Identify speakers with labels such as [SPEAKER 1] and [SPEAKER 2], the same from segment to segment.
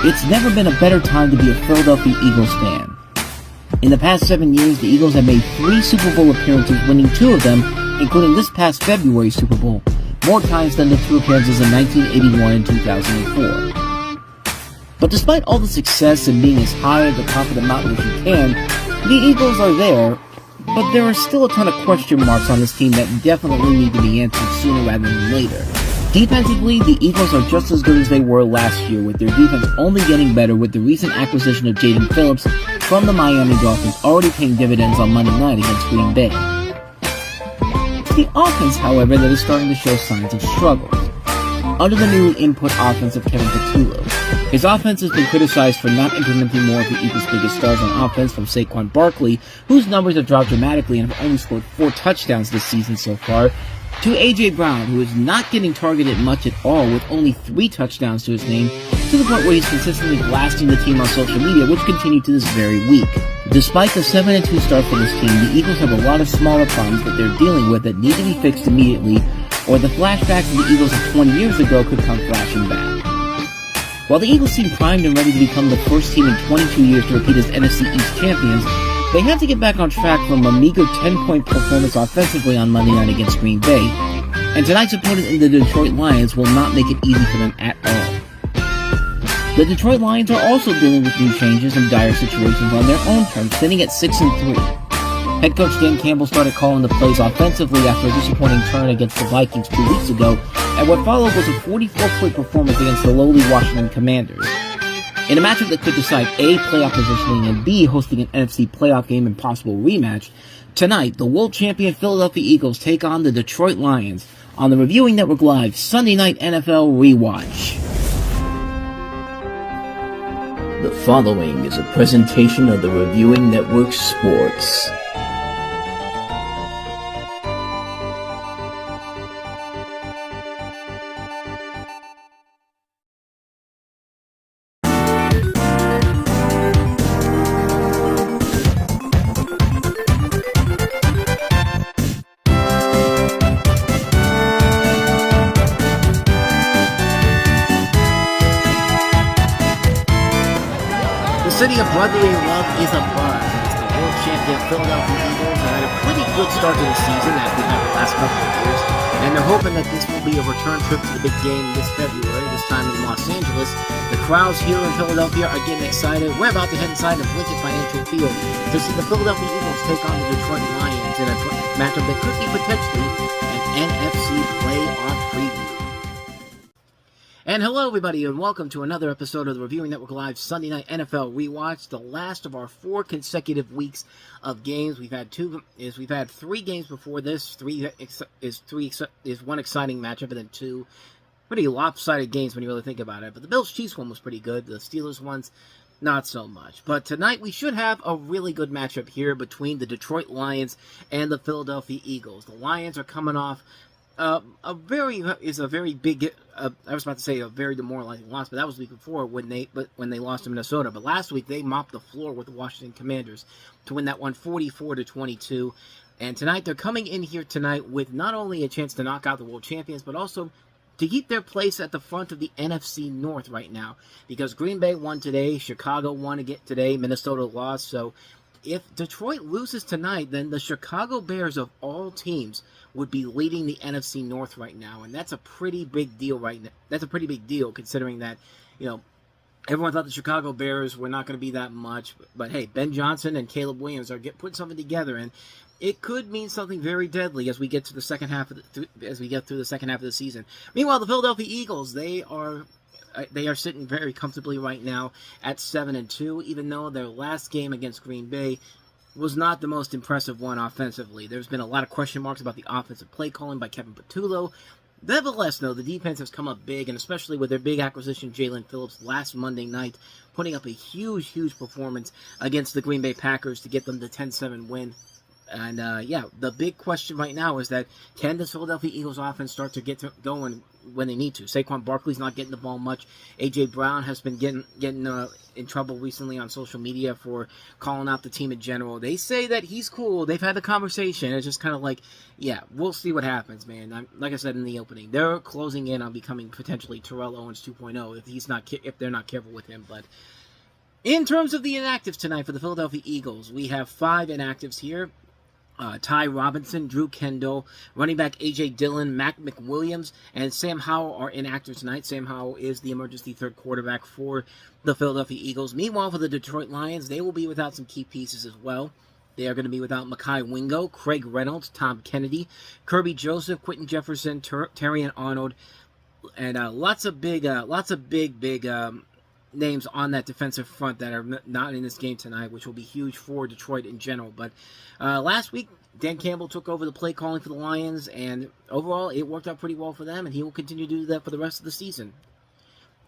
[SPEAKER 1] It's never been a better time to be a Philadelphia Eagles fan. In the past 7 years, the Eagles have made 3 Super Bowl appearances, winning 2 of them, including this past February Super Bowl, more times than the 2 appearances in 1981 and 2004. But despite all the success and being as high at the top of the mountain as you can, the Eagles are there, but there are still a ton of question marks on this team that definitely need to be answered sooner rather than later. Defensively, the Eagles are just as good as they were last year, with their defense only getting better with the recent acquisition of Jaden Phillips from the Miami Dolphins already paying dividends on Monday night against Green Bay. It's the offense, however, that is starting to show signs of struggles. Under the newly input offense of Kevin Patullo, his offense has been criticized for not implementing more of the Eagles' biggest stars on offense, from Saquon Barkley, whose numbers have dropped dramatically and have only scored 4 touchdowns this season so far, to A.J. Brown, who is not getting targeted much at all with only 3 touchdowns to his name, to the point where he's consistently blasting the team on social media, which continued to this very week. Despite the 7-2 start for this team, the Eagles have a lot of smaller problems that they're dealing with that need to be fixed immediately, or the flashbacks of the Eagles of 20 years ago could come flashing back. While the Eagles seem primed and ready to become the first team in 22 years to repeat as NFC East champions, they have to get back on track from a meager 10-point performance offensively on Monday night against Green Bay, and tonight's opponent in the Detroit Lions will not make it easy for them at all. The Detroit Lions are also dealing with new changes and dire situations on their own terms, sitting at 6-3. Head coach Dan Campbell started calling the plays offensively after a disappointing turn against the Vikings 2 weeks ago, and what followed was a 44-point performance against the lowly Washington Commanders. In a matchup that could decide A, playoff positioning, and B, hosting an NFC playoff game and possible rematch, tonight, the world champion Philadelphia Eagles take on the Detroit Lions on the Reviewing Network Live Sunday Night NFL Rewatch. The following is a presentation of the Reviewing Network Sports. The city of brotherly love is abuzz. It's the world champion Philadelphia Eagles that had a pretty good start to the season as we had the last couple of years, and they're hoping that this will be a return trip to the big game this February, this time in Los Angeles. The crowds here in Philadelphia are getting excited. We're about to head inside the Lincoln Financial Field to see the Philadelphia Eagles take on the Detroit Lions in a matchup that could be potentially an NFC playoff preview. And hello everybody, and welcome to another episode of the Reviewing Network Live Sunday Night NFL Rewatch, the last of our 4 consecutive weeks of games. We've had 3 games before this. 3 is one exciting matchup, and then 2 pretty lopsided games when you really think about it. But the Bills-Chiefs one was pretty good. The Steelers one's not so much. But tonight we should have a really good matchup here between the Detroit Lions and the Philadelphia Eagles. The Lions are coming off a very demoralizing loss, but that was the week before when they lost to Minnesota. But last week they mopped the floor with the Washington Commanders to win that one 44-22. And tonight they're coming in here tonight with not only a chance to knock out the world champions, but also to keep their place at the front of the NFC North right now, because Green Bay won today, Chicago won again today, Minnesota lost. So if Detroit loses tonight, then the Chicago Bears of all teams would be leading the NFC North right now, and that's a pretty big deal right now. That's a pretty big deal considering that, everyone thought the Chicago Bears were not going to be that much, but hey, Ben Johnson and Caleb Williams are putting something together, and it could mean something very deadly as we get to the second half of the season. Meanwhile, the Philadelphia Eagles, they are sitting very comfortably right now at 7-2, even though their last game against Green Bay was not the most impressive one offensively. There's been a lot of question marks about the offensive play calling by Kevin Patullo. Nevertheless, though, the defense has come up big, and especially with their big acquisition, Jaden Phillips, last Monday night, putting up a huge performance against the Green Bay Packers to get them the 10-7 win And, yeah, the big question right now is that can the Philadelphia Eagles offense start to get going when they need to? Saquon Barkley's not getting the ball much. A.J. Brown has been getting in trouble recently on social media for calling out the team in general. They say that he's cool. They've had the conversation. It's just kind of like, yeah, we'll see what happens, man. Like I said in the opening, they're closing in on becoming potentially Terrell Owens 2.0 if they're not careful with him. But in terms of the inactives tonight for the Philadelphia Eagles, we have 5 inactives here. Ty Robinson, Drew Kendall, running back A.J. Dillon, Mac McWilliams, and Sam Howell are inactive tonight. Sam Howell is the emergency third quarterback for the Philadelphia Eagles. Meanwhile, for the Detroit Lions, they will be without some key pieces as well. They are going to be without Mekhi Wingo, Craig Reynolds, Tom Kennedy, Kirby Joseph, Quentin Jefferson, Terrion Arnold, and lots of big names on that defensive front that are not in this game tonight, which will be huge for Detroit in general. But last week, Dan Campbell took over the play calling for the Lions, and overall, it worked out pretty well for them, and he will continue to do that for the rest of the season.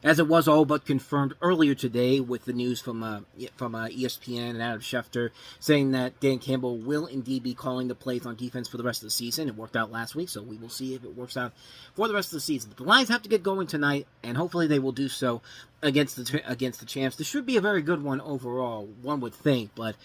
[SPEAKER 1] As it was all but confirmed earlier today with the news from ESPN and Adam Schefter saying that Dan Campbell will indeed be calling the plays on defense for the rest of the season. It worked out last week, so we will see if it works out for the rest of the season. But the Lions have to get going tonight, and hopefully they will do so against the champs. This should be a very good one overall, one would think, but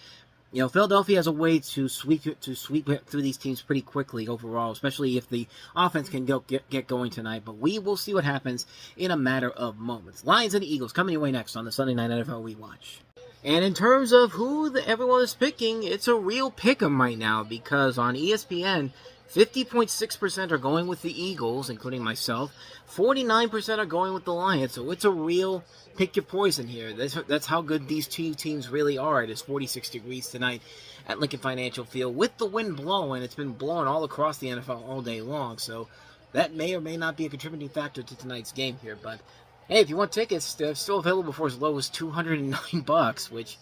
[SPEAKER 1] you know, Philadelphia has a way to sweep through these teams pretty quickly overall, especially if the offense can get going tonight. But we will see what happens in a matter of moments. Lions and Eagles coming your way next on the Sunday Night NFL Rewatch. And in terms of who everyone is picking, it's a real pick'em right now because on ESPN, 50.6% are going with the Eagles, including myself. 49% are going with the Lions, so it's a real pick your poison here. That's how good these two teams really are. It is 46 degrees tonight at Lincoln Financial Field with the wind blowing. It's been blowing all across the NFL all day long, so that may or may not be a contributing factor to tonight's game here. But hey, if you want tickets, they're still available for as low as $209, which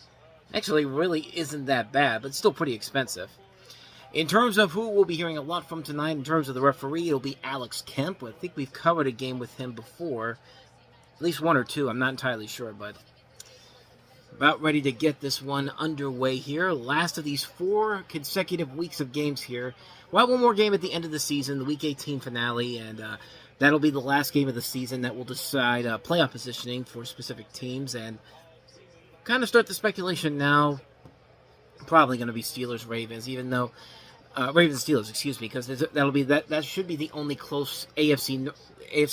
[SPEAKER 1] actually really isn't that bad, but still pretty expensive. In terms of who we'll be hearing a lot from tonight, in terms of the referee, it'll be Alex Kemp. I think we've covered a game with him before. At least one or two, I'm not entirely sure, but about ready to get this one underway here. Last of these 4 consecutive weeks of games here. We'll have one more game at the end of the season, the Week 18 finale, and that'll be the last game of the season that will decide playoff positioning for specific teams. And kind of start the speculation now, probably going to be Steelers-Ravens, even though Ravens-Steelers, excuse me, because that should be the only close AFC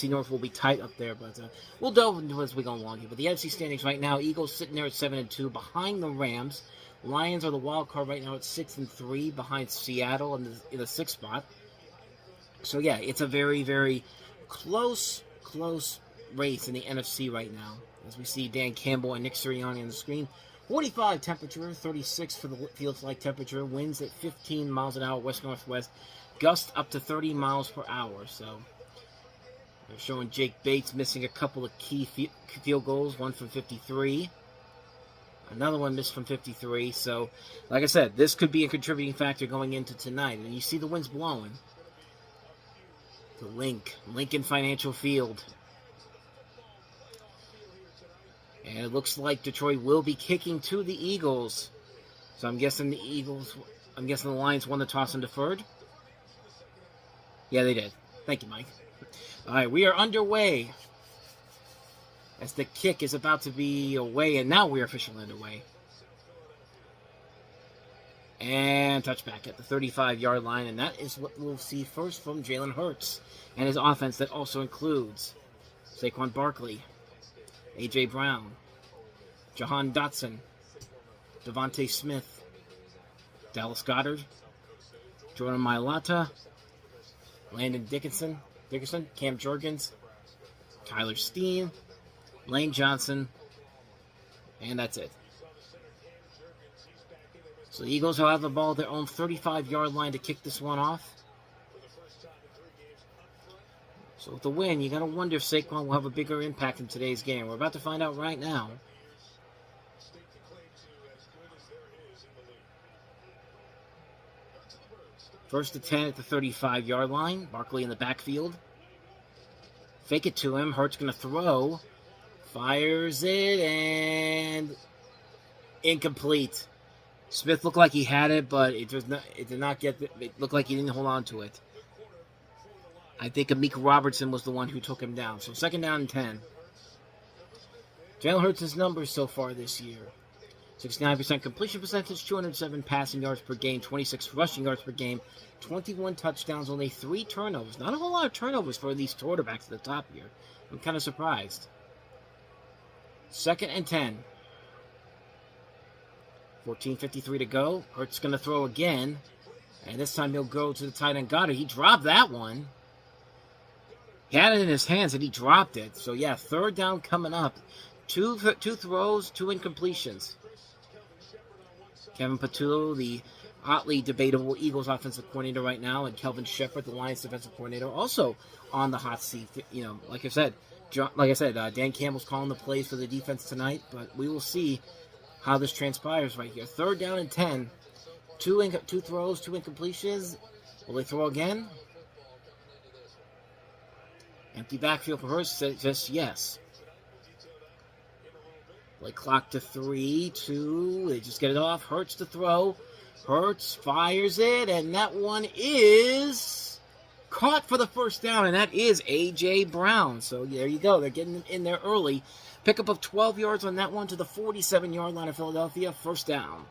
[SPEAKER 1] North will be tight up there, but we'll delve into it as we go along here. But the NFC standings right now, Eagles sitting there at 7-2 behind the Rams. Lions are the wild card right now at 6-3 behind Seattle in the 6th spot. So yeah, it's a very, very close race in the NFC right now. As we see Dan Campbell and Nick Sirianni on the screen. 45 temperature, 36 for the feels-like temperature. Winds at 15 miles an hour, west-northwest. Gusts up to 30 miles per hour. So they're showing Jake Bates missing a couple of key field goals, one from 53. Another one missed from 53. So, like I said, this could be a contributing factor going into tonight. And you see the winds blowing. The Lincoln Financial Field. And it looks like Detroit will be kicking to the Eagles. So I'm guessing the Lions won the toss and deferred. Yeah, they did. Thank you, Mike. All right, we are underway. As the kick is about to be away, and now we are officially underway. And touchback at the 35-yard line, and that is what we'll see first from Jalen Hurts and his offense that also includes Saquon Barkley, A.J. Brown, Jahan Dotson, Devontae Smith, Dallas Goedert, Jordan Mailata, Landon Dickerson, Cam Jurgens, Tyler Steen, Lane Johnson, and that's it. So the Eagles will have the ball at their own 35-yard line to kick this one off. So with the win, you got to wonder if Saquon will have a bigger impact in today's game. We're about to find out right now. First to 10 at the 35-yard line. Barkley in the backfield. Fake it to him. Hurts going to throw. Fires it and incomplete. Smith looked like he had it, but it did not get. It looked like he didn't hold on to it. I think Amika Robertson was the one who took him down. So 2nd down and 10. Jalen Hurts' numbers so far this year: 69% completion percentage, 207 passing yards per game, 26 rushing yards per game, 21 touchdowns, only 3 turnovers. Not a whole lot of turnovers for these quarterbacks at the top here. I'm kind of surprised. 2nd and 10. 14:53 to go. Hurts going to throw again. And this time he'll go to the tight end Goddard. He dropped that one. He had it in his hands and he dropped it. So yeah, 3rd down coming up. Two throws, 2 incompletions. Kevin Patullo, the hotly debatable Eagles offensive coordinator right now, and Kelvin Shepard, the Lions defensive coordinator, also on the hot seat. You know, like I said, Dan Campbell's calling the plays for the defense tonight, but we will see how this transpires right here. 3rd down and 10. 2 throws, 2 incompletions. Will they throw again? Empty backfield for Hurts, just yes. Play clock to 3, 2. They just get it off. Hurts to throw. Hurts fires it, and that one is caught for the 1st down, and that is A.J. Brown. So there you go. They're getting in there early. Pickup of 12 yards on that one to the 47-yard line of Philadelphia. 1st down.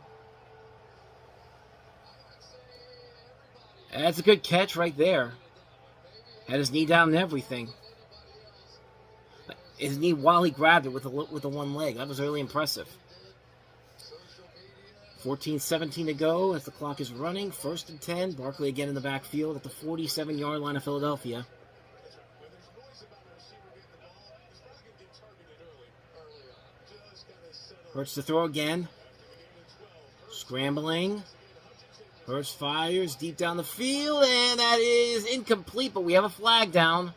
[SPEAKER 1] That's a good catch right there. Had his knee down and everything. His knee while he grabbed it with the one leg. That was really impressive. 14:17 to go as the clock is running. 1st and 10. Barkley again in the backfield at the 47-yard line of Philadelphia. Hurts to throw again. Scrambling. Hurts fires deep down the field, and that is incomplete, but we have a flag down.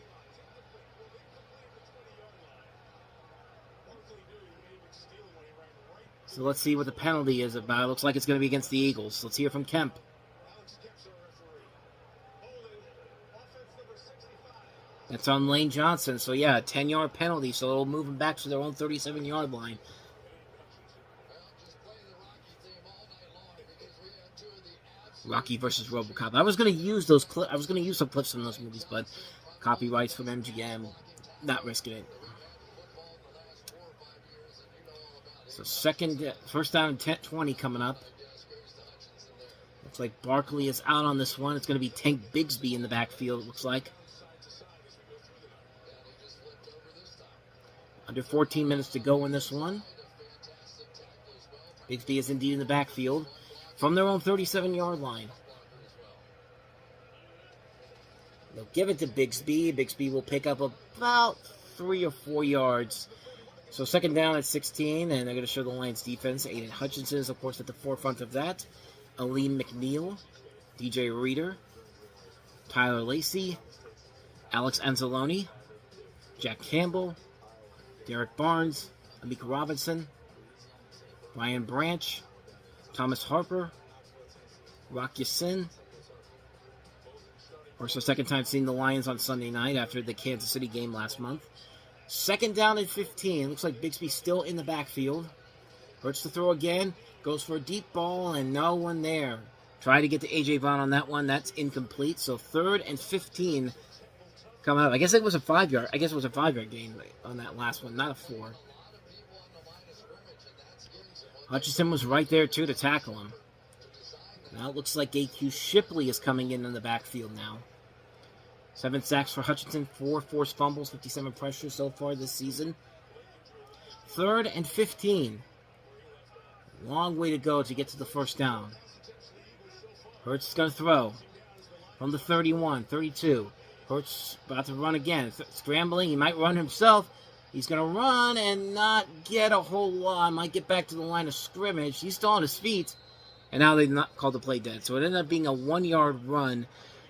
[SPEAKER 1] So let's see what the penalty is about. It looks like it's going to be against the Eagles. Let's hear from Kemp. That's on Lane Johnson. So yeah, a 10-yard penalty, so it'll move them back to their own 37-yard line. Rocky versus RoboCop. I was going to use those clips. I was going to use some clips from those movies, but copyrights from MGM, not risking it. So 1st down and 20 coming up. Looks like Barkley is out on this one. It's going to be Tank Bigsby in the backfield, it looks like. Under 14 minutes to go in this one. Bigsby is indeed in the backfield from their own 37-yard line. They'll give it to Bigsby. Bigsby will pick up about 3 or 4 yards. So 2nd down at 16, and they're going to show the Lions defense. Aiden Hutchinson is, of course, at the forefront of that. Aleem McNeil, DJ Reader, Tyler Lacey, Alex Anzalone, Jack Campbell, Derek Barnes, Amika Robinson, Ryan Branch, Thomas Harper, Rock Ya-Sin. Of course, the 2nd time seeing the Lions on Sunday night after the Kansas City game last month. 2nd down and 15. Looks like Bigsby still in the backfield. Hurts to throw again. Goes for a deep ball and no one there. Try to get to A.J. Brown on that one. That's incomplete. So 3rd and 15 coming up. I guess it was a 5-yard. I guess it was a 5-yard gain on that last one, not a 4. Hutchinson was right there too to tackle him. Now it looks like A.Q. Shipley is coming in the backfield now. 7 sacks for Hutchinson, 4 forced fumbles, 57 pressures so far this season. 3rd and 15. Long way to go to get to the 1st down. Hurts is going to throw from the 31, 32. Hurts about to run again. Scrambling. He might run himself. He's going to run and not get a whole lot. Might get back to the line of scrimmage. He's still on his feet. And now they've not called the play dead. So it ended up being a 1-yard run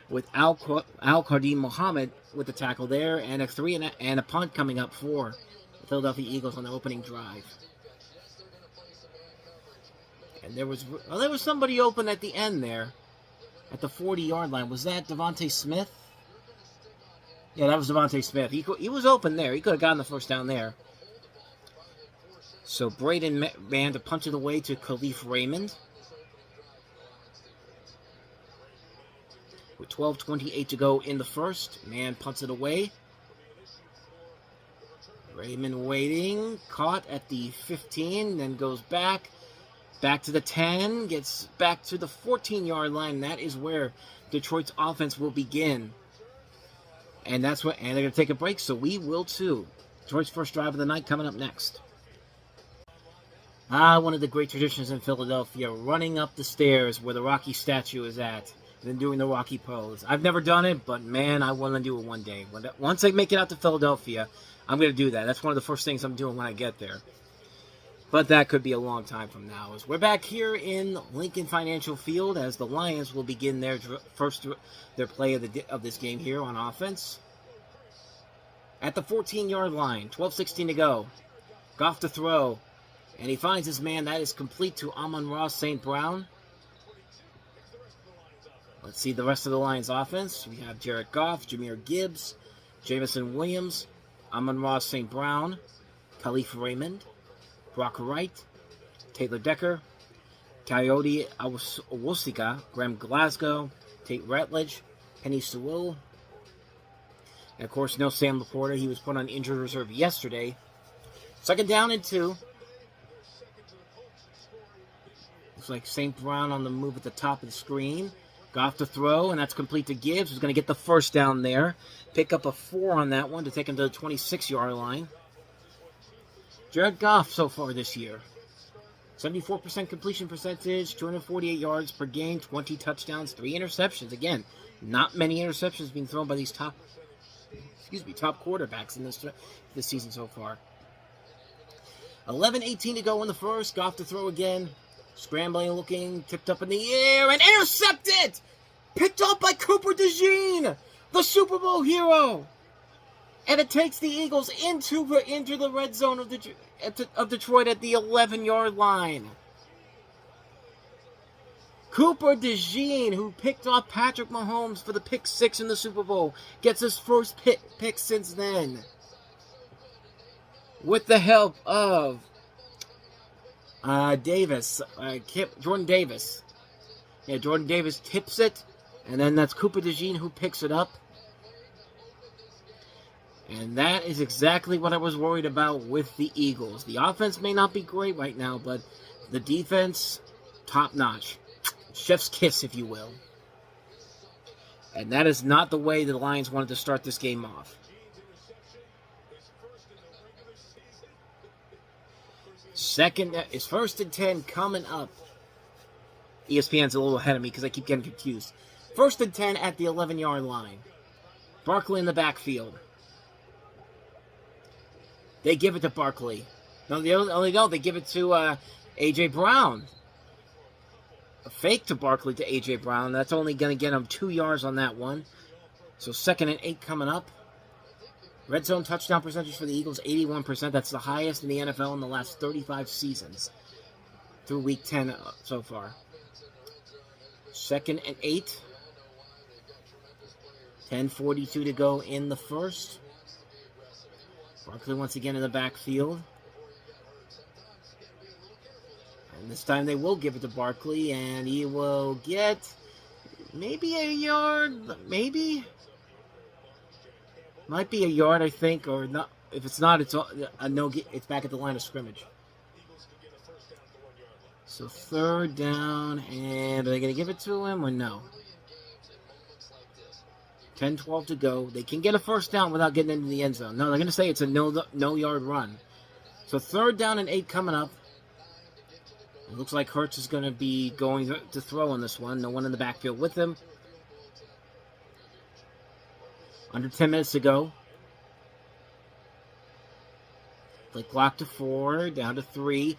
[SPEAKER 1] with Al-Qadim Muhammad with the tackle there, and a 3 and a punt coming up for the Philadelphia Eagles on the opening drive. And there was somebody open at the end there, at the 40-yard line. Was that Devontae Smith? Yeah, that was Devontae Smith. He was open there. He could have gotten the 1st down there. So Braden Mann to punch it away to Khalif Raymond. with 12:28 to go in the first. Man punts it away. Raymond waiting, caught at the 15, then goes back to the 10, gets back to the 14-yard line. That is where Detroit's offense will begin. And they're going to take a break, so we will too. Detroit's first drive of the night coming up next. One of the great traditions in Philadelphia, running up the stairs where the Rocky statue is at, and then doing the Rocky pose. I've never done it, but man, I want to do it one day. Once I make it out to Philadelphia, I'm going to do that. That's one of the first things I'm doing when I get there. But that could be a long time from now. As we're back here in Lincoln Financial Field as the Lions will begin their play of this game here on offense. At the 14-yard line, 12:16 to go. Goff to throw. And he finds his man. That is complete to Amon-Ra St. Brown. Let's see the rest of the Lions offense. We have Jared Goff, Jahmyr Gibbs, Jameson Williams, Amon-Ra St. Brown, Khalif Raymond, Brock Wright, Taylor Decker, Coyote Awosika, Graham Glasgow, Tate Ratledge, Penny Sewell, and of course no Sam Laporta. He was put on injured reserve yesterday. Second down and 2. Looks like St. Brown on the move at the top of the screen. Goff to throw, and that's complete to Gibbs, who's going to get the first down there. Pick up a 4 on that one to take him to the 26-yard line. Jared Goff so far this year. 74% completion percentage, 248 yards per game, 20 touchdowns, 3 interceptions. Again, not many interceptions being thrown by these top quarterbacks in this season so far. 11:18 to go in the first. Goff to throw again. Scrambling, looking, tipped up in the air, and intercepted! Picked up by Cooper DeJean, the Super Bowl hero! And it takes the Eagles into the red zone of Detroit at the 11-yard line. Cooper DeJean, who picked off Patrick Mahomes for the pick 6 in the Super Bowl, gets his first pick since then. With the help of Jordan Davis. Yeah, Jordan Davis tips it, and then that's Cooper DeJean who picks it up. And that is exactly what I was worried about with the Eagles. The offense may not be great right now, but the defense, top-notch. Chef's kiss, if you will. And that is not the way the Lions wanted to start this game off. Second is 1st and 10 coming up. ESPN's a little ahead of me because I keep getting confused. 1st and 10 at the 11-yard line. Barkley in the backfield. They give it to Barkley. No, they give it to A.J. Brown. A fake to Barkley to A.J. Brown. That's only going to get him 2 yards on that one. So 2nd and 8 coming up. Red zone touchdown percentage for the Eagles, 81%. That's the highest in the NFL in the last 35 seasons. Through week 10 so far. 2nd and 8. 10:42 to go in the first. Barkley once again in the backfield. And this time they will give it to Barkley, and he will get maybe a yard, maybe. Might be a yard, I think, or not. If it's not, it's a no. It's back at the line of scrimmage. So 3rd down, and are they going to give it to him or no? 10-12 to go. They can get a 1st down without getting into the end zone. No, they're going to say it's a no-yard run. So 3rd down and 8 coming up. It looks like Hurts is going to be going to throw on this one. No one in the backfield with him. Under 10 minutes to go. Play clock to 4, down to 3.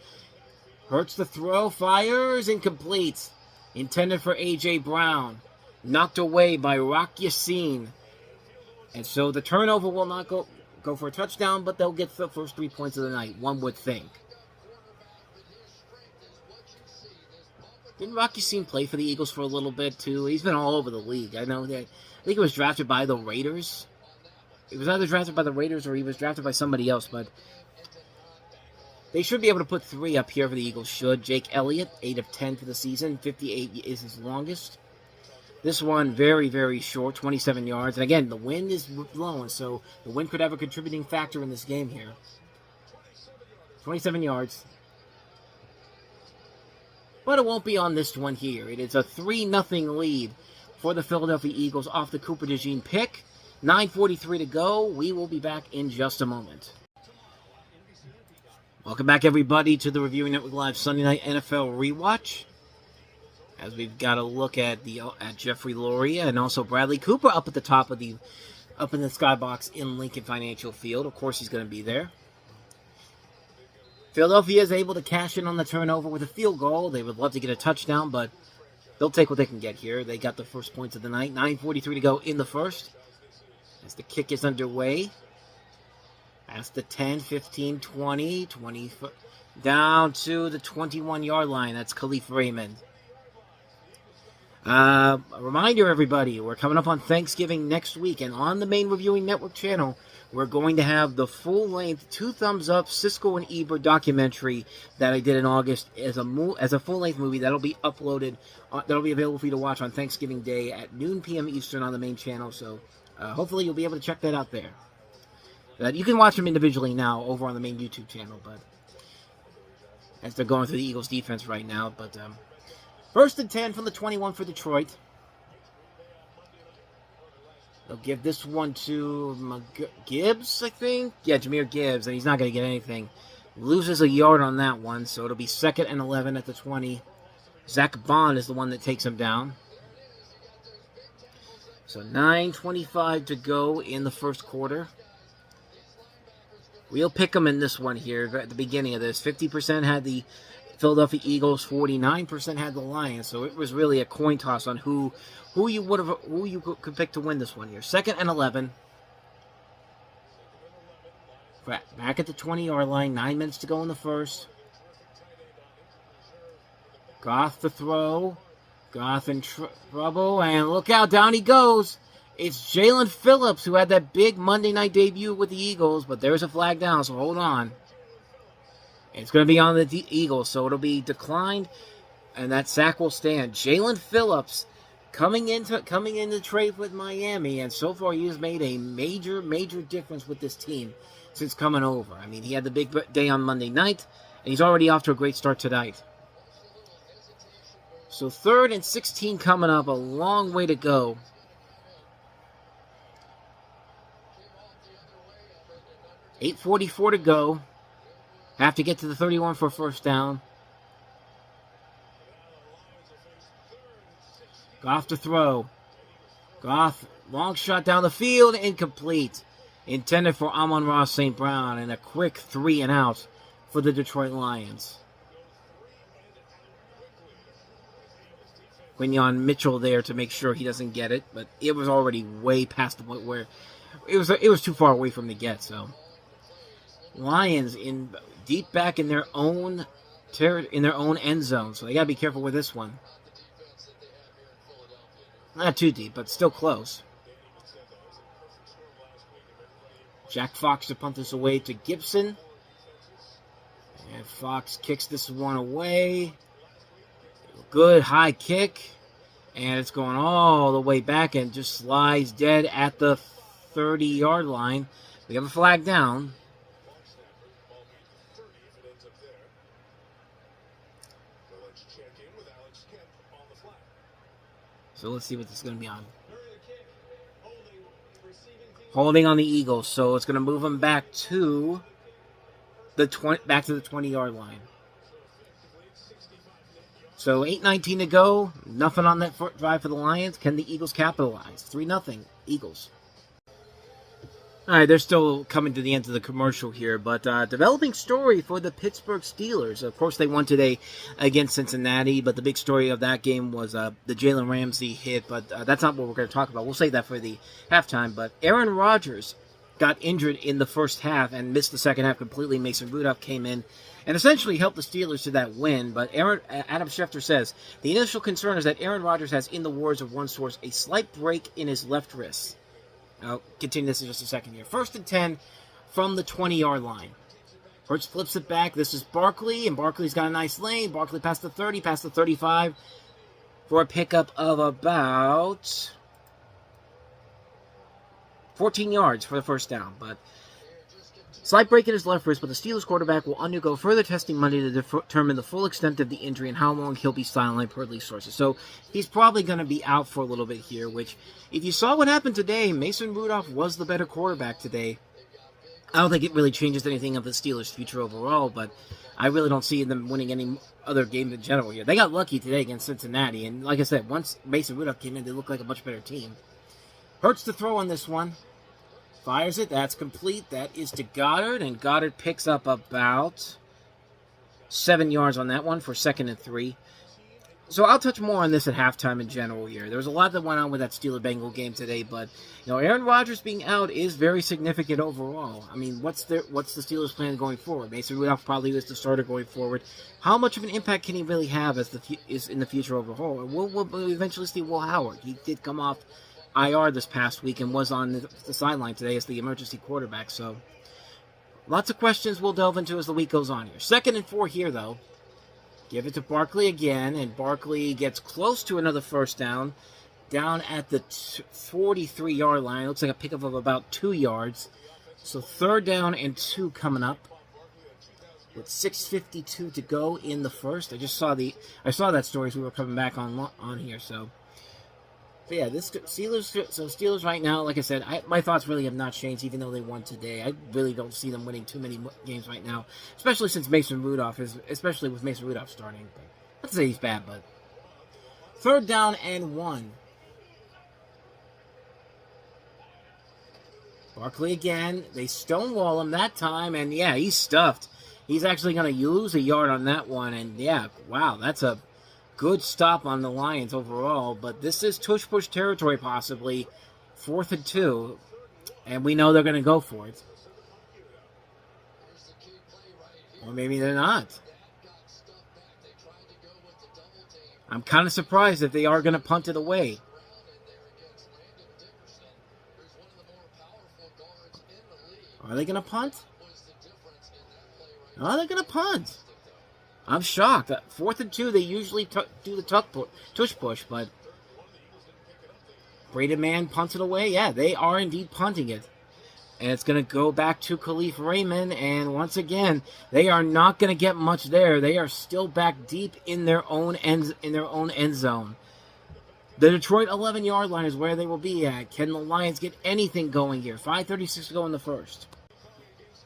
[SPEAKER 1] Hurts the throw, fires, incomplete. Intended for A.J. Brown. Knocked away by Rock Yassin. And so the turnover will not go for a touchdown, but they'll get the first 3 points of the night, one would think. Didn't Rock Yassin play for the Eagles for a little bit, too? He's been all over the league. I think he was drafted by the Raiders. He was either drafted by the Raiders or he was drafted by somebody else, but they should be able to put 3 up here for the Eagles, should. Jake Elliott, 8 of 10 for the season. 58 is his longest. This one, very, very short, 27 yards. And again, the wind is blowing, so the wind could have a contributing factor in this game here. 27 yards. But it won't be on this one here. It is a 3-0 lead for the Philadelphia Eagles off the Cooper DeJean pick. 9:43 to go. We will be back in just a moment. Welcome back, everybody, to the Reviewing Network Live Sunday Night NFL Rewatch. As we've got a look at Jeffrey Loria and also Bradley Cooper up at the top of the in the skybox in Lincoln Financial Field. Of course, he's going to be there. Philadelphia is able to cash in on the turnover with a field goal. They would love to get a touchdown, but they'll take what they can get here. They got the first points of the night. 9:43 to go in the first. As the kick is underway. Past the 10, 15, 20, 20, down to the 21-yard line. That's Khalif Raymond. A reminder, everybody, we're coming up on Thanksgiving next week, and on the main Reviewing Network channel, we're going to have the full-length, 2 thumbs up Siskel and Ebert documentary that I did in August as a full-length movie that'll be uploaded, that'll be available for you to watch on Thanksgiving Day at noon p.m. Eastern on the main channel. So hopefully you'll be able to check that out there. You can watch them individually now over on the main YouTube channel, but as they're going through the Eagles defense right now, but. First and 10 from the 21 for Detroit. They'll give this one to Gibbs, I think. Yeah, Jahmyr Gibbs, and he's not going to get anything. Loses a yard on that one, so it'll be 2nd and 11 at the 20. Zach Bond is the one that takes him down. So 9:25 to go in the first quarter. We'll pick them in this one here at the beginning of this. 50% had the Philadelphia Eagles, 49% had the Lions, so it was really a coin toss on who you could pick to win this one here. 2nd and 11. Back at the 20-yard line, 9 minutes to go in the first. Goff to throw. Goff in trouble, and look out, down he goes. It's Jalen Phillips who had that big Monday night debut with the Eagles, but there's a flag down, so hold on. It's going to be on the Eagles, so it'll be declined, and that sack will stand. Jalen Phillips coming into trade with Miami, and so far he has made a major, major difference with this team since coming over. I mean, he had the big day on Monday night, and he's already off to a great start tonight. So 3rd and 16 coming up, a long way to go. $8:44 to go. Have to get to the 31 for a first down. Goff to throw. Goff, long shot down the field, incomplete. Intended for Amon-Ra St. Brown, and a quick 3 and out for the Detroit Lions. Quinyon Mitchell there to make sure he doesn't get it, but it was already way past the point where it was too far away from the get, so. Lions in deep back in their own end zone, so they gotta be careful with this one. Not too deep, but still close. Jack Fox to punt this away to Gibson, and Fox kicks this one away. Good high kick, and it's going all the way back and just slides dead at the 30-yard line. We have a flag down. So let's see what this is going to be on. Holding on the Eagles, so it's going to move them back to the 20-yard line. So 8:19 to go. Nothing on that drive for the Lions. Can the Eagles capitalize? 3-0 Eagles. All right, they're still coming to the end of the commercial here, but developing story for the Pittsburgh Steelers. Of course, they won today against Cincinnati, but the big story of that game was the Jalen Ramsey hit, but that's not what we're going to talk about. We'll save that for the halftime, but Aaron Rodgers got injured in the first half and missed the second half completely. Mason Rudolph came in and essentially helped the Steelers to that win, but Adam Schefter says, the initial concern is that Aaron Rodgers has, in the words of one source, a slight break in his left wrist. I'll continue this in just a second here. 1st and 10 from the 20-yard line. Hurts flips it back. This is Barkley, and Barkley's got a nice lane. Barkley past the 30, past the 35. for a pickup of about 14 yards for the first down. But slight break in his left wrist, but the Steelers quarterback will undergo further testing Monday to determine the full extent of the injury and how long he'll be sidelined per league sources. So he's probably going to be out for a little bit here, which, if you saw what happened today, Mason Rudolph was the better quarterback today. I don't think it really changes anything of the Steelers' future overall, but I really don't see them winning any other games in general here. They got lucky today against Cincinnati, and like I said, once Mason Rudolph came in, they looked like a much better team. Hurts to throw on this one. Fires it. That's complete. That is to Goddard, and Goddard picks up about 7 yards on that one for 2nd and 3. So I'll touch more on this at halftime in general here. There was a lot that went on with that Steeler-Bengal game today, but Aaron Rodgers being out is very significant overall. I mean, what's the Steelers' plan going forward? Mason Rudolph probably is the starter going forward. How much of an impact can he really have is in the future overall? We'll eventually see Will Howard. He did come off IR this past week and was on the sideline today as the emergency quarterback. So lots of questions we'll delve into as the week goes on here. 2nd and 4 here, though. Give it to Barkley again, and Barkley gets close to another first down at the 43-yard line. Looks like a pickup of about 2 yards. So 3rd down and 2 coming up with 6:52 to go in the first. I saw that story as we were coming back on here. So yeah, this Steelers right now, like I said, my thoughts really have not changed, even though they won today. I really don't see them winning too many games right now, especially with Mason Rudolph starting. But not to say he's bad, but 3rd down and 1. Barkley again. They stonewall him that time, and yeah, he's stuffed. He's actually going to lose a yard on that one, and yeah, wow, that's a good stop on the Lions overall, but this is tush-push territory possibly. 4th and 2, and we know they're going to go for it. Or maybe they're not. I'm kind of surprised if they are going to punt it away. Are they going to punt? No, they're going to punt. I'm shocked. 4th and 2, they usually do the tush push, but Braden Mann punts it away. Yeah, they are indeed punting it. And it's going to go back to Khalif Raymond, and once again, they are not going to get much there. They are still back deep in their own end zone. The Detroit 11-yard line is where they will be at. Can the Lions get anything going here? 5:36 to go in the first.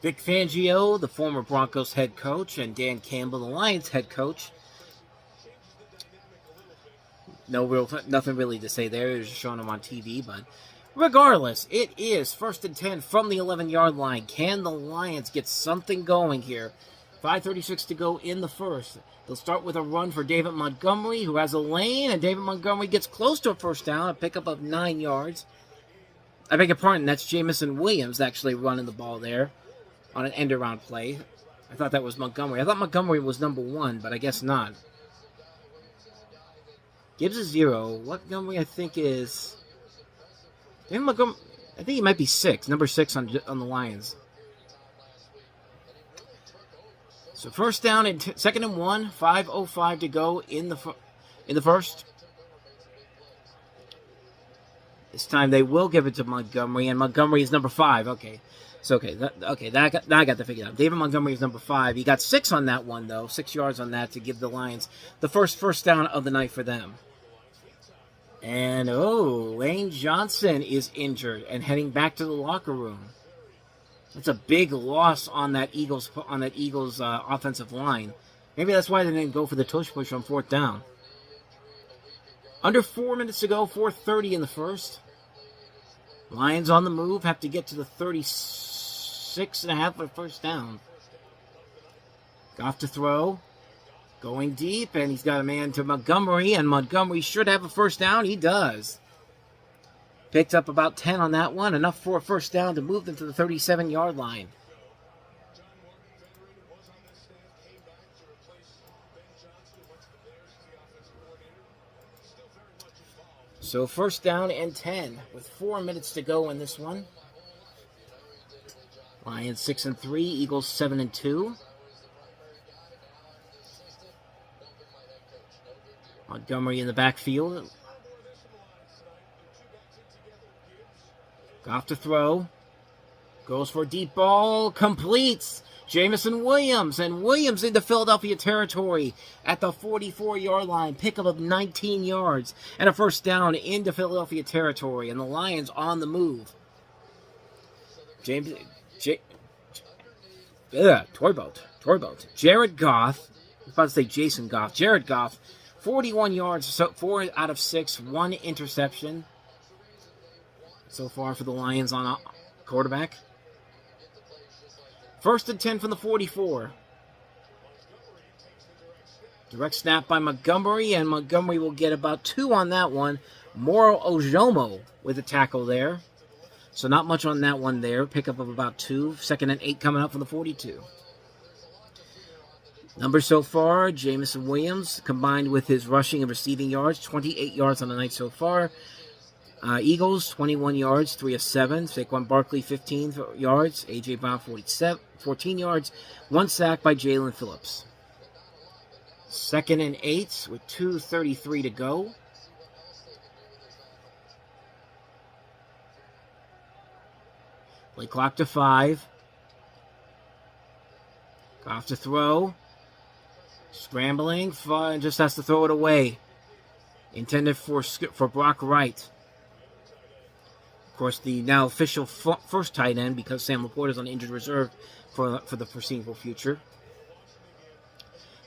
[SPEAKER 1] Vic Fangio, the former Broncos head coach, and Dan Campbell, the Lions head coach. Nothing really to say there. They're just showing them on TV, but regardless, it is 1st and 10 from the 11-yard line. Can the Lions get something going here? 5:36 to go in the first. They'll start with a run for David Montgomery, who has a lane, and David Montgomery gets close to a first down, a pickup of 9 yards. I beg your pardon, that's Jamison Williams actually running the ball there on an end-around play. I thought that was Montgomery. I thought Montgomery was number 1, but I guess not. Gibbs is 0. Montgomery, I think, is... I think he might be 6. Number 6 on the Lions. So first down and 2nd and 1. 5:05 to go in the first. This time they will give it to Montgomery, and Montgomery is number 5. Okay. So, I got that figured out. David Montgomery is number 5. He got 6 on that one, though. 6 yards on that to give the Lions the first down of the night for them. And, Lane Johnson is injured and heading back to the locker room. That's a big loss on that Eagles offensive line. Maybe that's why they didn't go for the tush push on 4th down. Under 4 minutes to go, 4:30 in the first. Lions on the move, have to get to the 36.5 for first down. Goff to throw. Going deep, and he's got a man to Montgomery, and Montgomery should have a first down. He does. Picked up about 10 on that one, enough for a first down to move them to the 37-yard line. So first down and 10 with 4 minutes to go in this one. Lions 6-3, Eagles 7-2. Montgomery in the backfield. Goff to throw. Goes for a deep ball. Completes. Jamison Williams. And Williams into Philadelphia territory at the 44-yard line. Pickup of 19 yards. And a first down into Philadelphia territory. And the Lions on the move. Torboat. Jared Goff. I was about to say Jason Goff. Jared Goff. 41 yards, so 4 out of 6, 1 interception so far for the Lions on quarterback. First and 10 from the 44. Direct snap by Montgomery, and Montgomery will get about 2 on that one. Moro Ojomo with a tackle there. So not much on that one there. Pickup of about 2. Second and 8 coming up from the 42. Numbers so far, Jamison Williams, combined with his rushing and receiving yards, 28 yards on the night so far. Eagles, 21 yards, 3 of 7. Saquon Barkley, 15 yards. A.J. Brown, 14 yards. 1 sack by Jalen Phillips. Second and 8 with 2:33 to go. Play clock to 5. Off to throw. Scrambling, just has to throw it away. Intended for Brock Wright. Of course, the now official first tight end, because Sam Laporte is on injured reserve for the foreseeable future.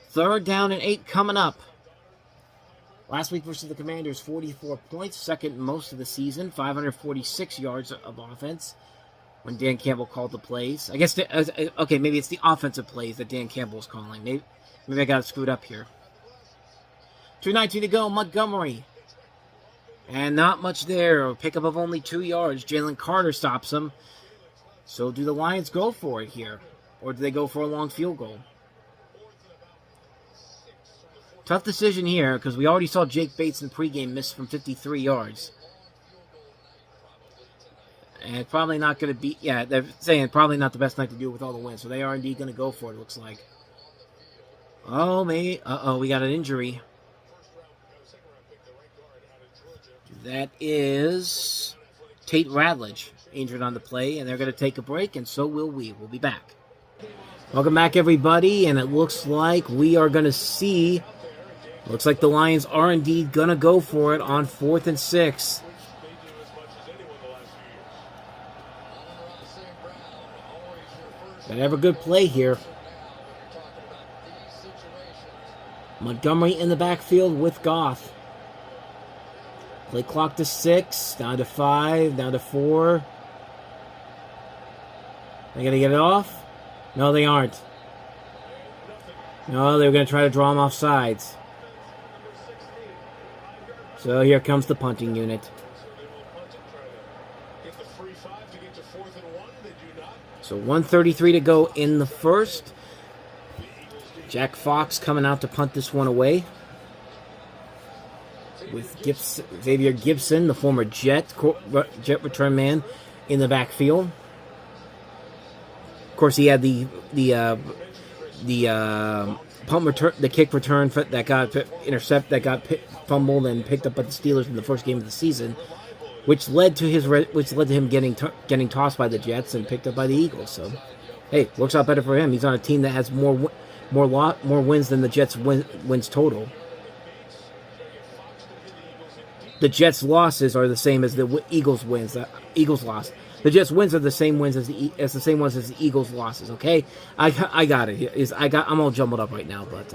[SPEAKER 1] Third down and 8 coming up. Last week versus the Commanders, 44 points, second most of the season, 546 yards of offense. When Dan Campbell called the plays, I guess maybe it's the offensive plays that Dan Campbell is calling. Maybe I got it screwed up here. 2:19 to go. Montgomery. And not much there. A pickup of only 2 yards. Jalen Carter stops him. So do the Lions go for it here? Or do they go for a long field goal? Tough decision here, because we already saw Jake Bates in pregame miss from 53 yards. And probably not going to be... Yeah, they're saying probably not the best night to do it with all the wins. So they are indeed going to go for it, looks like. Oh, me. We got an injury. That is Tate Radledge, injured on the play, and they're going to take a break, and so will we. We'll be back. Welcome back, everybody, and it looks like we are going to see... Looks like the Lions are indeed going to go for it on 4th and 6. Gotta have a good play here. Montgomery in the backfield with Goff. Play clock to 6, down to 5, down to 4. They gonna get it off? No, they aren't. No, they were gonna try to draw him off sides. So here comes the punting unit. So 1:33 to go in the first. Jack Fox coming out to punt this one away. With Xavier Gibson, the former Jet return man, in the backfield. Of course, he had the punt return, the kick return that got fumbled and picked up by the Steelers in the first game of the season, which led to him getting tossed by the Jets and picked up by the Eagles. So, hey, works out better for him. He's on a team that has more wins than the Jets wins total. The Jets' losses are the same as the Eagles' wins. The Eagles' loss. The Jets' wins are the same wins as the same ones as the Eagles' losses. Okay, I got it. I'm all jumbled up right now, but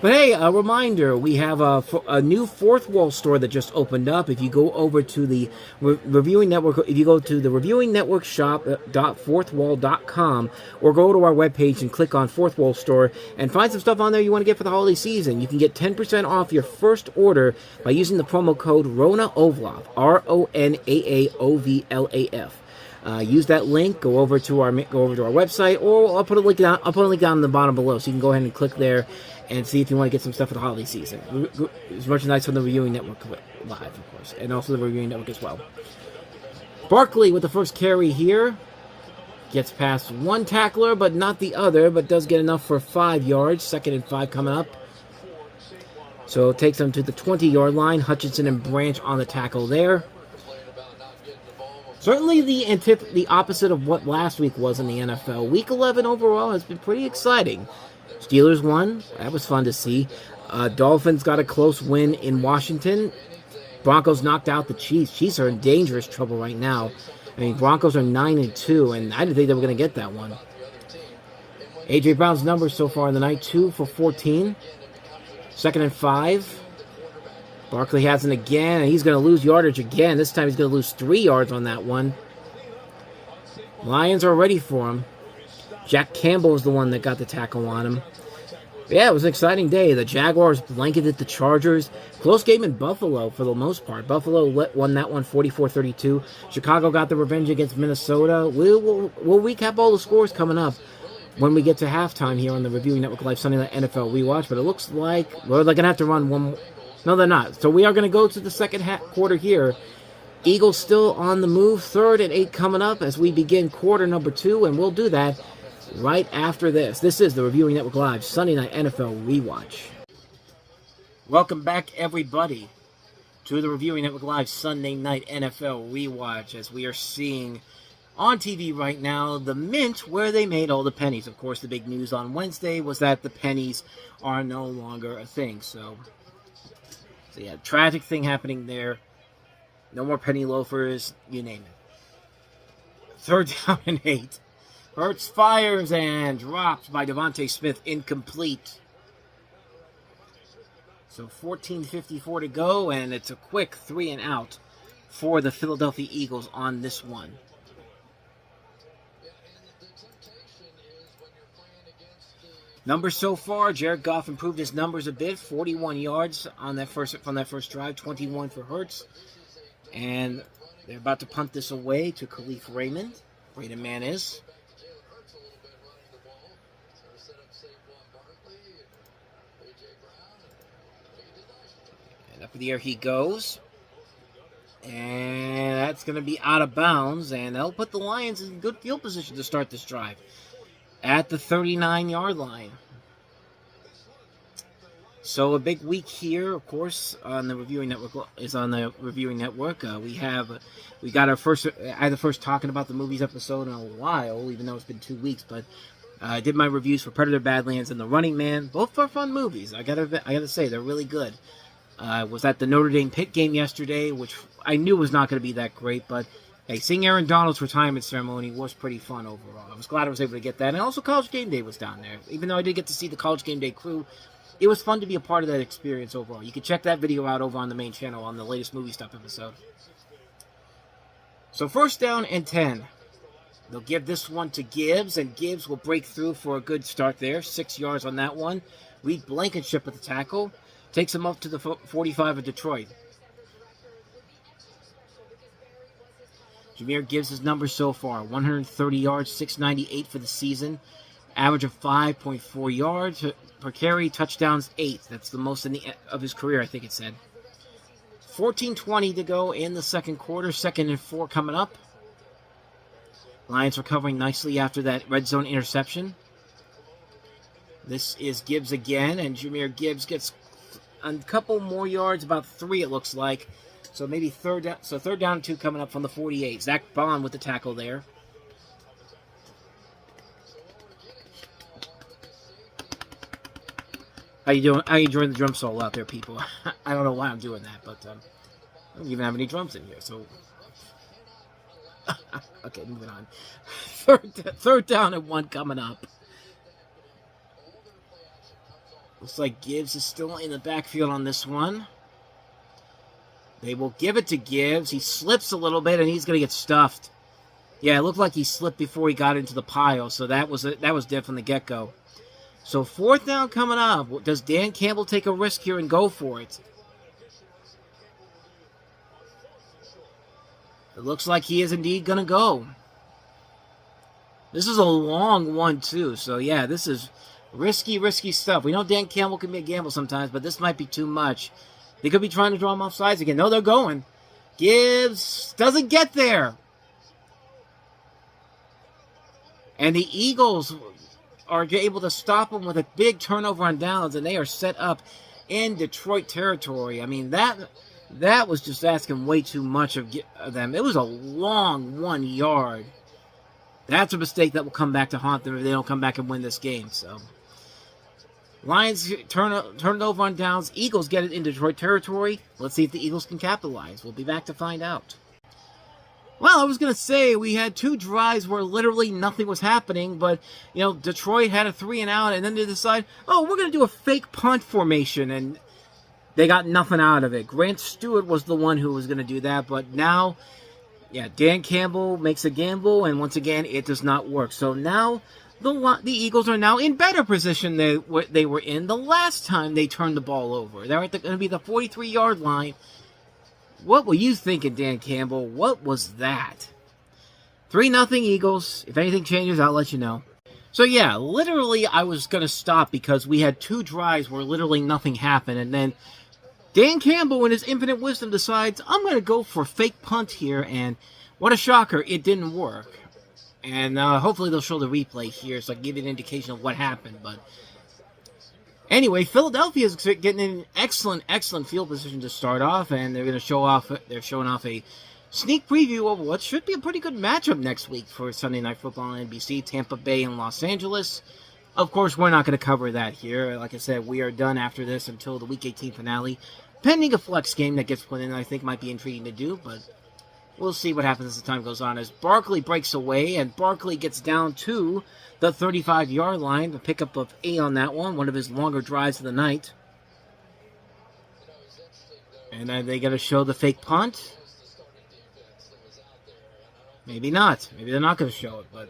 [SPEAKER 1] hey, a reminder: we have a new Fourth Wall store that just opened up. If you go over to the Reviewing Network, if you go to the Reviewing Network shop.fourthwall.com, or go to our webpage and click on Fourth Wall Store and find some stuff on there you want to get for the holiday season. You can get 10% off your first order by using the promo code RONAOVLAF, RONAAOVLAF. Use that link. Go over to our website, or I'll put a link down. I'll put a link down in the bottom below, so you can go ahead and click there and see if you want to get some stuff for the holiday season. It's merchandise from the Reviewing Network Live, of course, and also the Reviewing Network as well. Barkley with the first carry here. Gets past one tackler, but not the other, but does get enough for 5 yards. 2nd and 5 coming up. So it takes them to the 20-yard line. Hutchinson and Branch on the tackle there. Certainly the opposite of what last week was in the NFL. Week 11 overall has been pretty exciting. Steelers won. That was fun to see. Dolphins got a close win in Washington. Broncos knocked out the Chiefs. Chiefs are in dangerous trouble right now. I mean, Broncos are 9-2, and I didn't think they were going to get that one. A.J. Brown's numbers so far in the night, 2 for 14. 2nd and 5. Barkley has it again, and he's going to lose yardage again. This time he's going to lose 3 yards on that one. Lions are ready for him. Jack Campbell was the one that got the tackle on him. Yeah, it was an exciting day. The Jaguars blanketed the Chargers. Close game in Buffalo for the most part. Buffalo won that one 44-32. Chicago got the revenge against Minnesota. We'll recap all the scores coming up when we get to halftime here on the Reviewing Network Live Sunday Night NFL Rewatch. But it looks like they're going to have to run one more. No, they're not. So we are going to go to the second quarter here. Eagles still on the move. 3rd and 8 coming up as we begin quarter number 2, and we'll do that right after this. This is the Reviewing Network Live Sunday Night NFL Rewatch. Welcome back, everybody, to the Reviewing Network Live Sunday Night NFL Rewatch, as we are seeing on TV right now the Mint, where they made all the pennies. Of course, the big news on Wednesday was that the pennies are no longer a thing. So yeah, tragic thing happening there. No more penny loafers, you name it. 3rd down and 8. Hurts fires and drops by Devontae Smith, incomplete. So 14:54 to go, and it's a quick 3 and out for the Philadelphia Eagles on this one. Numbers so far, Jared Goff improved his numbers a bit. 41 yards on that from that first drive, 21 for Hurts. And they're about to punt this away to Khalif Raymond. Raymond man is. Up in the air he goes. And that's going to be out of bounds. And they'll put the Lions in good field position to start this drive at the 39-yard line. So a big week here, of course, on the Reviewing Network is on the Reviewing Network. We got our first, I had the first talking about the movies episode in a while, even though it's been 2 weeks. But I did my reviews for Predator: Badlands and The Running Man. Both are fun movies. I gotta say they're really good. Was at the Notre Dame Pitt game yesterday, which I knew was not going to be that great, but hey, seeing Aaron Donald's retirement ceremony was pretty fun overall. I was glad I was able to get that, and also College Game Day was down there. Even though I did get to see the College Game Day crew, it was fun to be a part of that experience overall. You can check that video out over on the main channel on the latest Movie Stuff episode. So 1st down and 10. They'll give this one to Gibbs, and Gibbs will break through for a good start there. 6 yards on that one. Reed Blankenship with the tackle. Takes him up to the 45 of Detroit. Jahmyr Gibbs' his numbers so far. 130 yards, 698 for the season. Average of 5.4 yards per carry. Touchdowns, 8. That's the most of his career, I think it said. 14:20 to go in the second quarter. 2nd and 4 coming up. Lions recovering nicely after that red zone interception. This is Gibbs again, and Jahmyr Gibbs gets a couple more yards, about 3 it looks like. So maybe 3rd down. So 3rd down and 2 coming up from the 48. Zach Bond with the tackle there. How you doing? How you enjoying the drum solo out there, people? I don't know why I'm doing that, but I don't even have any drums in here. So okay, moving on. 3rd down and 1 coming up. Looks like Gibbs is still in the backfield on this one. They will give it to Gibbs. He slips a little bit, and he's going to get stuffed. Yeah, it looked like he slipped before he got into the pile, so that was dead from the get-go. So 4th down coming up. Does Dan Campbell take a risk here and go for it? It looks like he is indeed going to go. This is a long one, too. So, yeah, this is risky stuff. We know Dan Campbell can be a gamble sometimes, but this might be too much. They could be trying to draw him off sides again. No, they're going. Gibbs doesn't get there. And the Eagles are able to stop him with a big turnover on downs, and they are set up in Detroit territory. I mean, that was just asking way too much of them. It was a long 1 yard. That's a mistake that will come back to haunt them if they don't come back and win this game. So, Lions turn it over on downs. Eagles get it in Detroit territory. Let's see if the Eagles can capitalize. We'll be back to find out. Well, I was going to say we had 2 drives where literally nothing was happening, but, Detroit had a 3-and-out, and then they decide, we're going to do a fake punt formation, and they got nothing out of it. Grant Stewart was the one who was going to do that, but now, Dan Campbell makes a gamble, and once again, it does not work. So now the Eagles are now in better position than they were in the last time they turned the ball over. They're going to be the 43-yard line. What were you thinking, Dan Campbell? What was that? 3-0 Eagles. If anything changes, I'll let you know. So literally I was going to stop because we had 2 drives where literally nothing happened. And then Dan Campbell, in his infinite wisdom, decides, I'm going to go for a fake punt here. And what a shocker, it didn't work. And hopefully they'll show the replay here so I can give you an indication of what happened. But anyway, Philadelphia is getting in an excellent field position to start off, and they're going to show off. They're showing off a sneak preview of what should be a pretty good matchup next week for Sunday Night Football on NBC, Tampa Bay and Los Angeles. Of course, we're not going to cover that here. Like I said, we are done after this until the Week 18 finale, pending a flex game that gets put in. I think might be intriguing to do, but we'll see what happens as the time goes on. As Barkley breaks away, and Barkley gets down to the 35-yard line. The pickup of 8 on that one of his longer drives of the night. And are they going to show the fake punt? Maybe not. Maybe they're not going to show it, but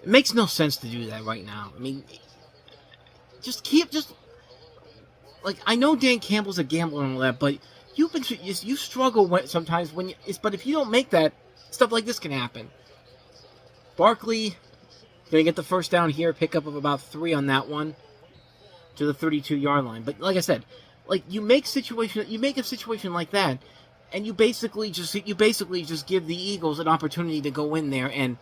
[SPEAKER 1] it makes no sense to do that right now. I mean, I know Dan Campbell's a gambler and all that, but you struggle sometimes but if you don't make that, stuff like this can happen. Barkley going to get the first down here, pickup of about 3 on that one to the 32-yard line. But like I said, you make a situation like that, and you basically just give the Eagles an opportunity to go in there and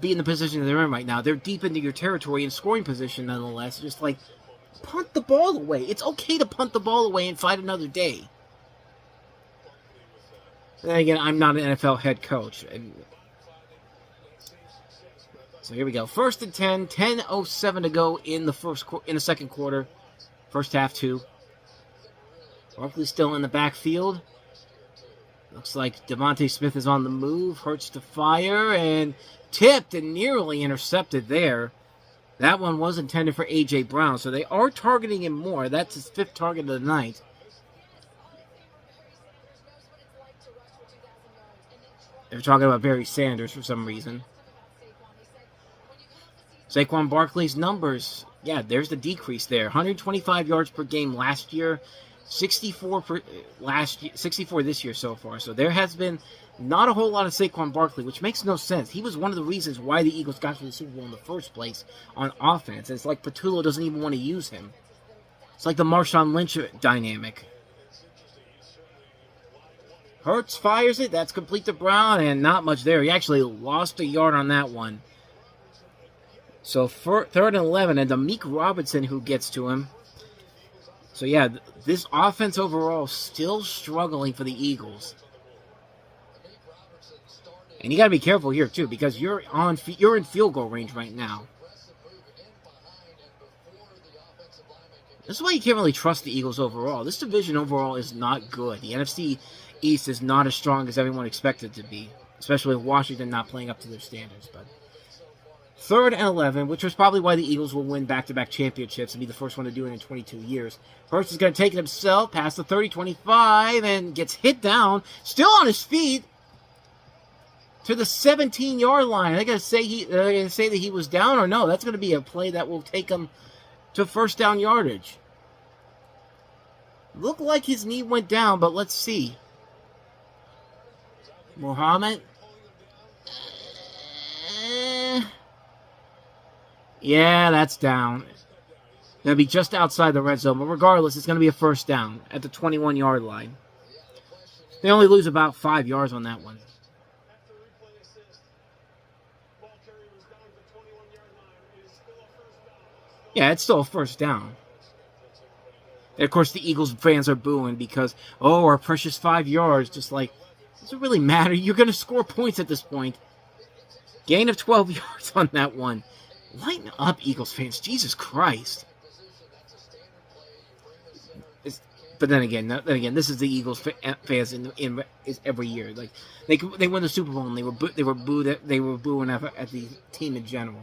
[SPEAKER 1] be in the position that they're in right now. They're deep into your territory in scoring position, nonetheless. Just punt the ball away. It's okay to punt the ball away and fight another day. Then again, I'm not an NFL head coach. So here we go. 1st and 10, 10:07 to go in the second quarter. First half, 2. Barkley still in the backfield. Looks like Devontae Smith is on the move. Hurts to fire and tipped and nearly intercepted there. That one was intended for A.J. Brown, so they are targeting him more. That's his 5th target of the night. They're talking about Barry Sanders for some reason. Saquon Barkley's numbers, there's the decrease there. 125 yards per game last year, 64 this year so far. So there has been not a whole lot of Saquon Barkley, which makes no sense. He was one of the reasons why the Eagles got to the Super Bowl in the first place on offense. It's like Patullo doesn't even want to use him. It's like the Marshawn Lynch dynamic. Hurts fires it. That's complete to Brown, and not much there. He actually lost a yard on that one. So 3rd and 11, and Amik Robinson who gets to him. So this offense overall still struggling for the Eagles. And you got to be careful here too, because you're in field goal range right now. This is why you can't really trust the Eagles overall. This division overall is not good. The NFC East is not as strong as everyone expected it to be, especially with Washington not playing up to their standards. But 3rd and 11, which was probably why the Eagles will win back-to-back championships and be the first one to do it in 22 years. Hurts is going to take it himself past the 30-25 and gets hit down, still on his feet, to the 17-yard line. Are they going to say that he was down or no? That's going to be a play that will take him to first down yardage. Looked like his knee went down, but let's see. Muhammad. Yeah, that's down. Going to be just outside the red zone, but regardless, it's going to be a first down at the 21-yard line. They only lose about 5 yards on that one. Yeah, it's still a first down. And of course, the Eagles fans are booing because, oh, our precious 5 yards. Just like, does it really matter? You're going to score points at this point. Gain of 12 yards on that one. Lighten up, Eagles fans. Jesus Christ. But then again, this is the Eagles fans in every year. Like they win the Super Bowl and they were booing at the team in general.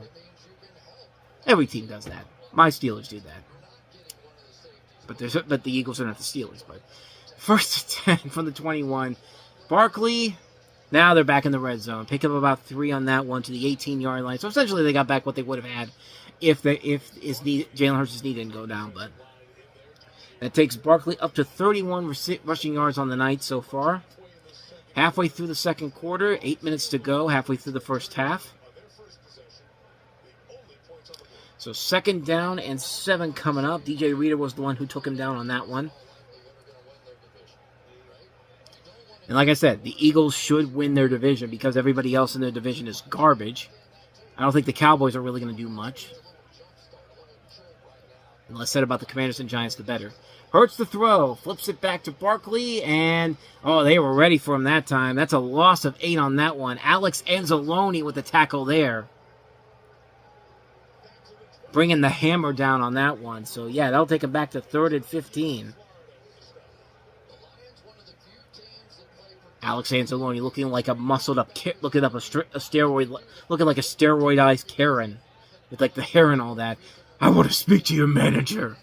[SPEAKER 1] Every team does that. My Steelers do that. But the Eagles are not the Steelers. But first and 10 from the 21. Barkley. Now they're back in the red zone. Pick up about 3 on that one to the 18-yard line. So essentially, they got back what they would have had if Jalen Hurts' knee didn't go down. But that takes Barkley up to 31 rushing yards on the night so far. Halfway through the second quarter, 8 minutes to go. Halfway through the first half. So 2nd down and 7 coming up. DJ Reader was the one who took him down on that one. And like I said, the Eagles should win their division because everybody else in their division is garbage. I don't think the Cowboys are really going to do much. The less said about the Commanders and Giants, the better. Hurts the throw. Flips it back to Barkley. And, oh, they were ready for him that time. That's a loss of 8 on that one. Alex Anzalone with the tackle there. Bringing the hammer down on that one. So, yeah, that'll take him back to 3rd and 15. Alex Anzalone looking like a muscled up, looking like a steroidized Karen with like the hair and all that. I want to speak to your manager.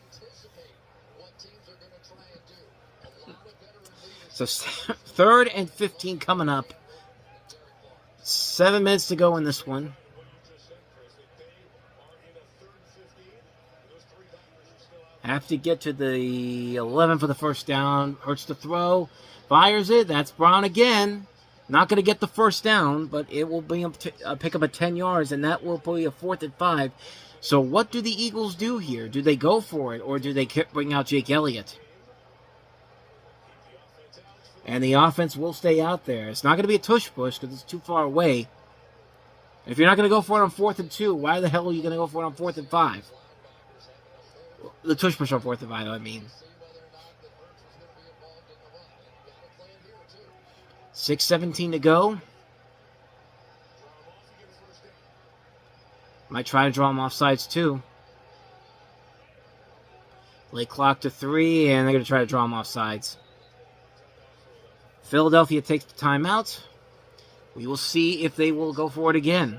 [SPEAKER 1] So 3rd and 15 coming up. 7 minutes to go in this one. Have to get to the 11 for the first down. Hurts the throw. Fires it. That's Brown again. Not going to get the first down, but it will be pick up a 10 yards, and that will be a 4th and 5. So what do the Eagles do here? Do they go for it, or do they bring out Jake Elliott? And the offense will stay out there. It's not going to be a tush push because it's too far away. If you're not going to go for it on 4th and 2, why the hell are you going to go for it on 4th and 5? The tush push on 4th and 5, I mean. 6:17 to go. Might try to draw them off sides too. Late clock to 3, and they're going to try to draw them off sides. Philadelphia takes the timeout. We will see if they will go for it again.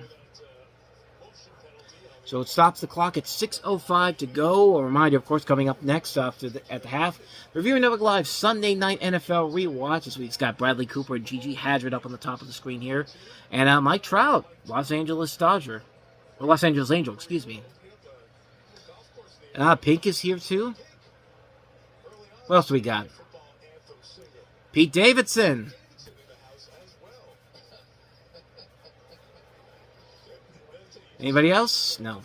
[SPEAKER 1] So it stops the clock at 6:05 to go. A reminder, of course, coming up next at the half. Reviewing Network Live Sunday Night NFL Rewatch. This week's got Bradley Cooper and Gigi Hadrid up on the top of the screen here. And Mike Trout, Los Angeles Angel, excuse me. Pink is here too. What else do we got? Pete Davidson. Anybody else? No.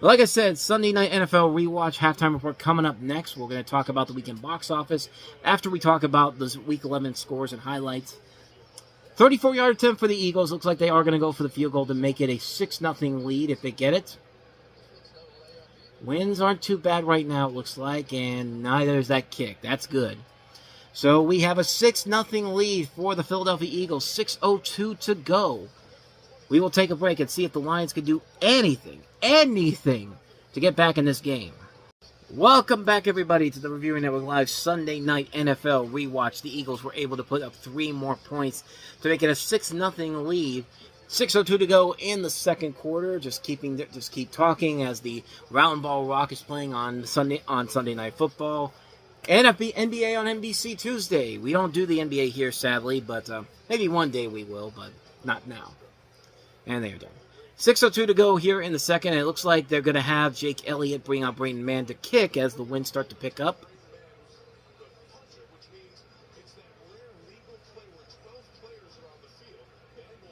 [SPEAKER 1] Like I said, Sunday Night NFL Rewatch halftime report coming up next. We're going to talk about the weekend box office after we talk about the Week 11 scores and highlights. 34-yard attempt for the Eagles. Looks like they are going to go for the field goal to make it a 6-0 lead if they get it. Winds aren't too bad right now, it looks like, and neither is that kick. That's good. So we have a 6-0 lead for the Philadelphia Eagles. 6:02 to go. We will take a break and see if the Lions can do anything to get back in this game. Welcome back, everybody, to the Reviewing Network Live Sunday Night NFL Rewatch. The Eagles were able to put up 3 more points to make it a 6-0 lead. 6:02 to go in the second quarter. Just keep talking as the Round Ball Rock is playing on Sunday Night Football. And NBA on NBC Tuesday. We don't do the NBA here, sadly, but maybe one day we will, but not now. And they're done. 6:02 to go here in the second. And it looks like they're going to have Jake Elliott bring out Braden Mann to kick as the winds start to pick up.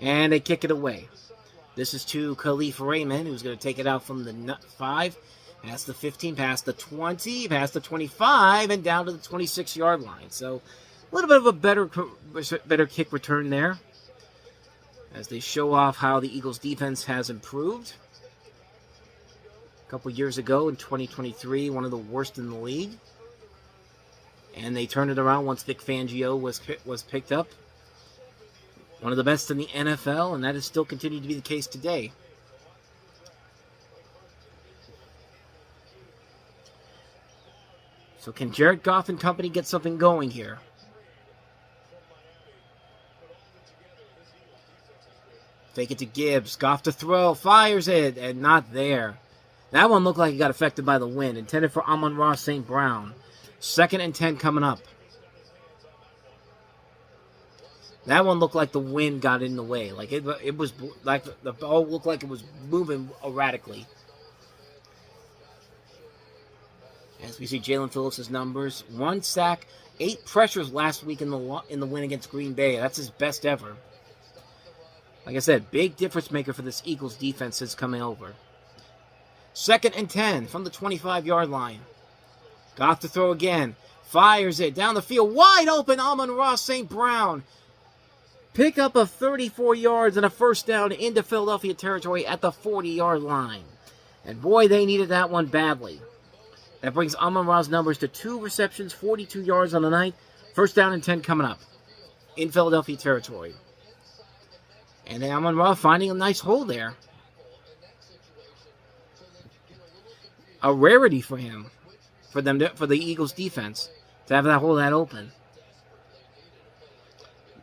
[SPEAKER 1] And they kick it away. This is to Khalif Raymond, who's going to take it out from the 5, past the 15, past the 20, past the 25, and down to the 26-yard line. So a little bit of a better kick return there, as they show off how the Eagles' defense has improved. A couple years ago, in 2023, one of the worst in the league. And they turned it around once Vic Fangio was picked up. One of the best in the NFL, and that has still continued to be the case today. So can Jared Goff and company get something going here? Fake it to Gibbs. Goff to throw. Fires it, and not there. That one looked like it got affected by the wind. Intended for Amon-Ra St. Brown. 2nd and 10 coming up. That one looked like the wind got in the way. Like it was like the ball looked like it was moving erratically. As we see Jalen Phillips' numbers, 1 sack, 8 pressures last week in the win against Green Bay. That's his best ever. Like I said, big difference maker for this Eagles defense since coming over. 2nd and 10 from the 25-yard line. Goff to throw again. Fires it down the field. Wide open, Amon-Ra St. Brown. Pick up of 34 yards and a first down into Philadelphia territory at the 40-yard line. And boy, they needed that one badly. That brings Amon-Ra's numbers to 2 receptions, 42 yards on the night. First down and 10 coming up in Philadelphia territory. And then Amon-Ra finding a nice hole there. A rarity for him, for the Eagles defense, to have that hole that open.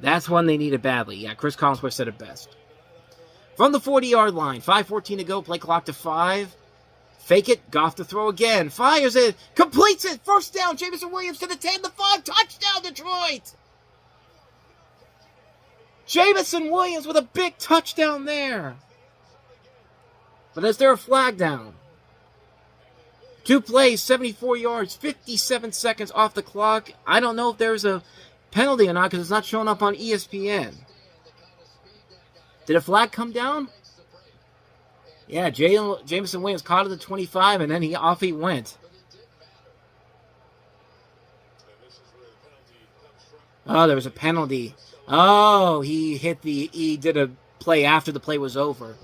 [SPEAKER 1] That's one they needed badly. Yeah, Chris Collinsworth said it best. From the 40-yard line, 5:14 to go, play clock to 5. Fake it, Goff to throw again. Fires it, completes it. First down, Jameson Williams to the 10, the 5. Touchdown, Detroit! Jameson Williams with a big touchdown there. But is there a flag down? 2 plays, 74 yards, 57 seconds off the clock. I don't know if there's a penalty or not because it's not showing up on ESPN. Did a flag come down? Yeah, Jameson Williams caught at the 25, and then off he went. Oh, there was a penalty. Oh, he did a play after the play was over.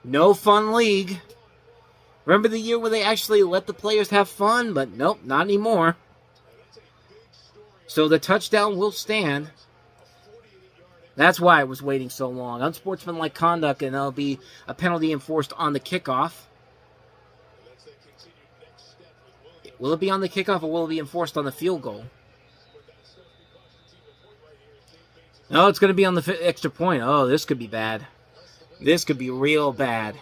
[SPEAKER 1] No fun league. Remember the year where they actually let the players have fun? But nope, not anymore. So the touchdown will stand. That's why I was waiting so long. Unsportsmanlike conduct, and there'll be a penalty enforced on the kickoff. Will it be on the kickoff, or will it be enforced on the field goal? No, it's going to be on the extra point. Oh, this could be bad. This could be real bad.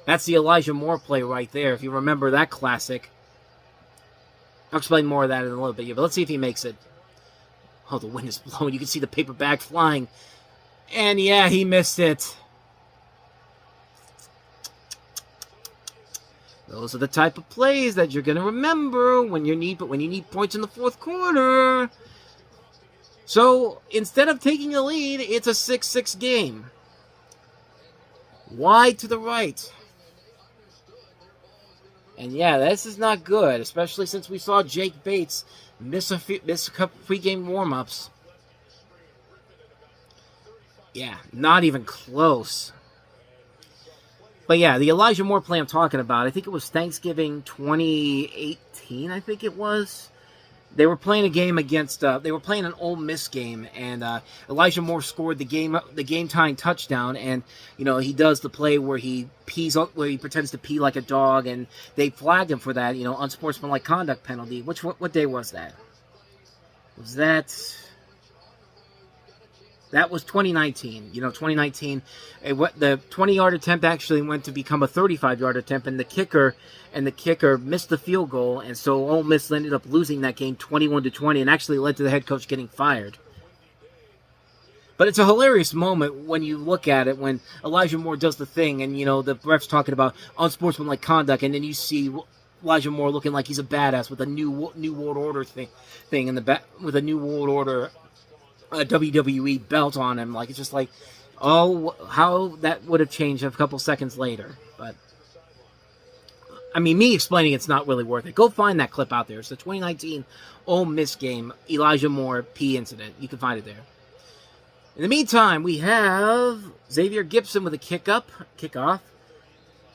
[SPEAKER 1] That's the Elijah Moore play right there, if you remember that classic. I'll explain more of that in a little bit, but let's see if he makes it. Oh, the wind is blowing. You can see the paper bag flying. And yeah, he missed it. Those are the type of plays that you're going to remember when you need points in the fourth quarter. So, instead of taking the lead, it's a 6-6 game. Wide to the right. And yeah, this is not good, especially since we saw Jake Bates miss a couple pregame warm-ups. Yeah, not even close. But yeah, the Elijah Moore play I'm talking about, I think it was Thanksgiving 2018, I think it was. They were playing a game against, they were playing an Ole Miss game, and Elijah Moore scored the game-tying touchdown, and, you know, he does the play where he pretends to pee like a dog, and they flagged him for that, you know, unsportsmanlike conduct penalty. What day was that? That was 2019. You know, 2019, the 20-yard attempt actually went to become a 35-yard attempt, and the kicker missed the field goal, and so Ole Miss ended up losing that game 21-20, and actually led to the head coach getting fired. But it's a hilarious moment when you look at it, when Elijah Moore does the thing, and, you know, the ref's talking about unsportsmanlike conduct, and then you see Elijah Moore looking like he's a badass with a new world order thing in the back, with a new world order WWE belt on him. Like, it's just like, oh, how that would have changed a couple seconds later. But I mean, me explaining it's not really worth it. Go find that clip out there. It's the 2019 Ole Miss game, Elijah Moore P incident. You can find it there. In the meantime, we have Xavier Gipson with a kickoff.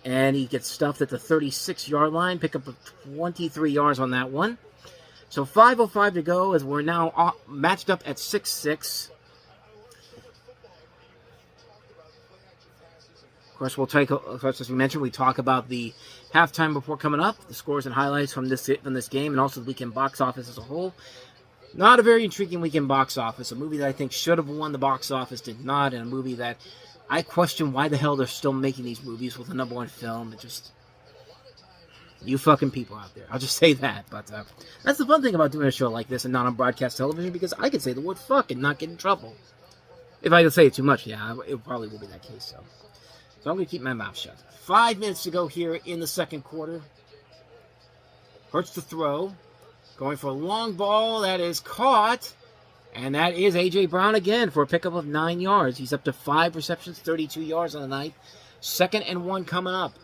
[SPEAKER 1] And he gets stuffed at the 36-yard line. Pick up 23 yards on that one. So 5:05 to go as we're now matched up at 6-6. Of course, we'll take, as we mentioned, we talk about the halftime report coming up, the scores and highlights from this game, and also the weekend box office as a whole. Not a very intriguing weekend box office. A movie that I think should have won the box office did not, and a movie that I question why the hell they're still making these movies with a #1 film. It just, you fucking people out there. I'll just say that. But that's the fun thing about doing a show like this and not on broadcast television, because I can say the word fuck and not get in trouble. If I say it too much, yeah, it probably will be that case. So I'm going to keep my mouth shut. 5 minutes to go here in the second quarter. Hurts to throw. Going for a long ball that is caught. And that is A.J. Brown again for a pickup of 9 yards. He's up to 5 receptions, 32 yards on the night. 2nd and 1 coming up.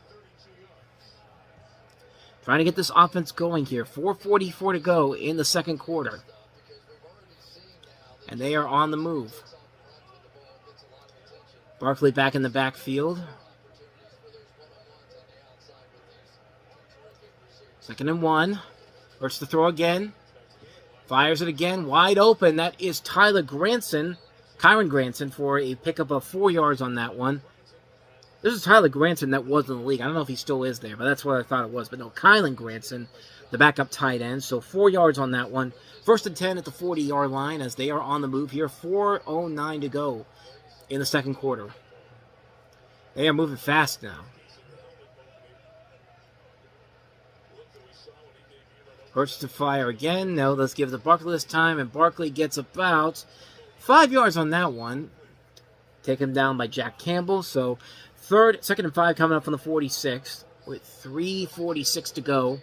[SPEAKER 1] Trying to get this offense going here. 4:44 to go in the second quarter. And they are on the move. Barkley back in the backfield. 2nd and 1. Hurts to throw again. Fires it again. Wide open. That is Kyron Granson for a pickup of 4 yards on that one. This is Tyler Granson that was in the league. I don't know if he still is there, but that's what I thought it was. But no, Kyron Granson, the backup tight end. So 4 yards on that one. 1st and 10 at the 40-yard line as they are on the move here. 4:09 to go in the second quarter. They are moving fast now. Hurts to fire again. No, let's give the Barkley this time, and Barkley gets about 5 yards on that one. Taken down by Jack Campbell. So 2nd and 5 coming up from the 46 with 3:46 to go.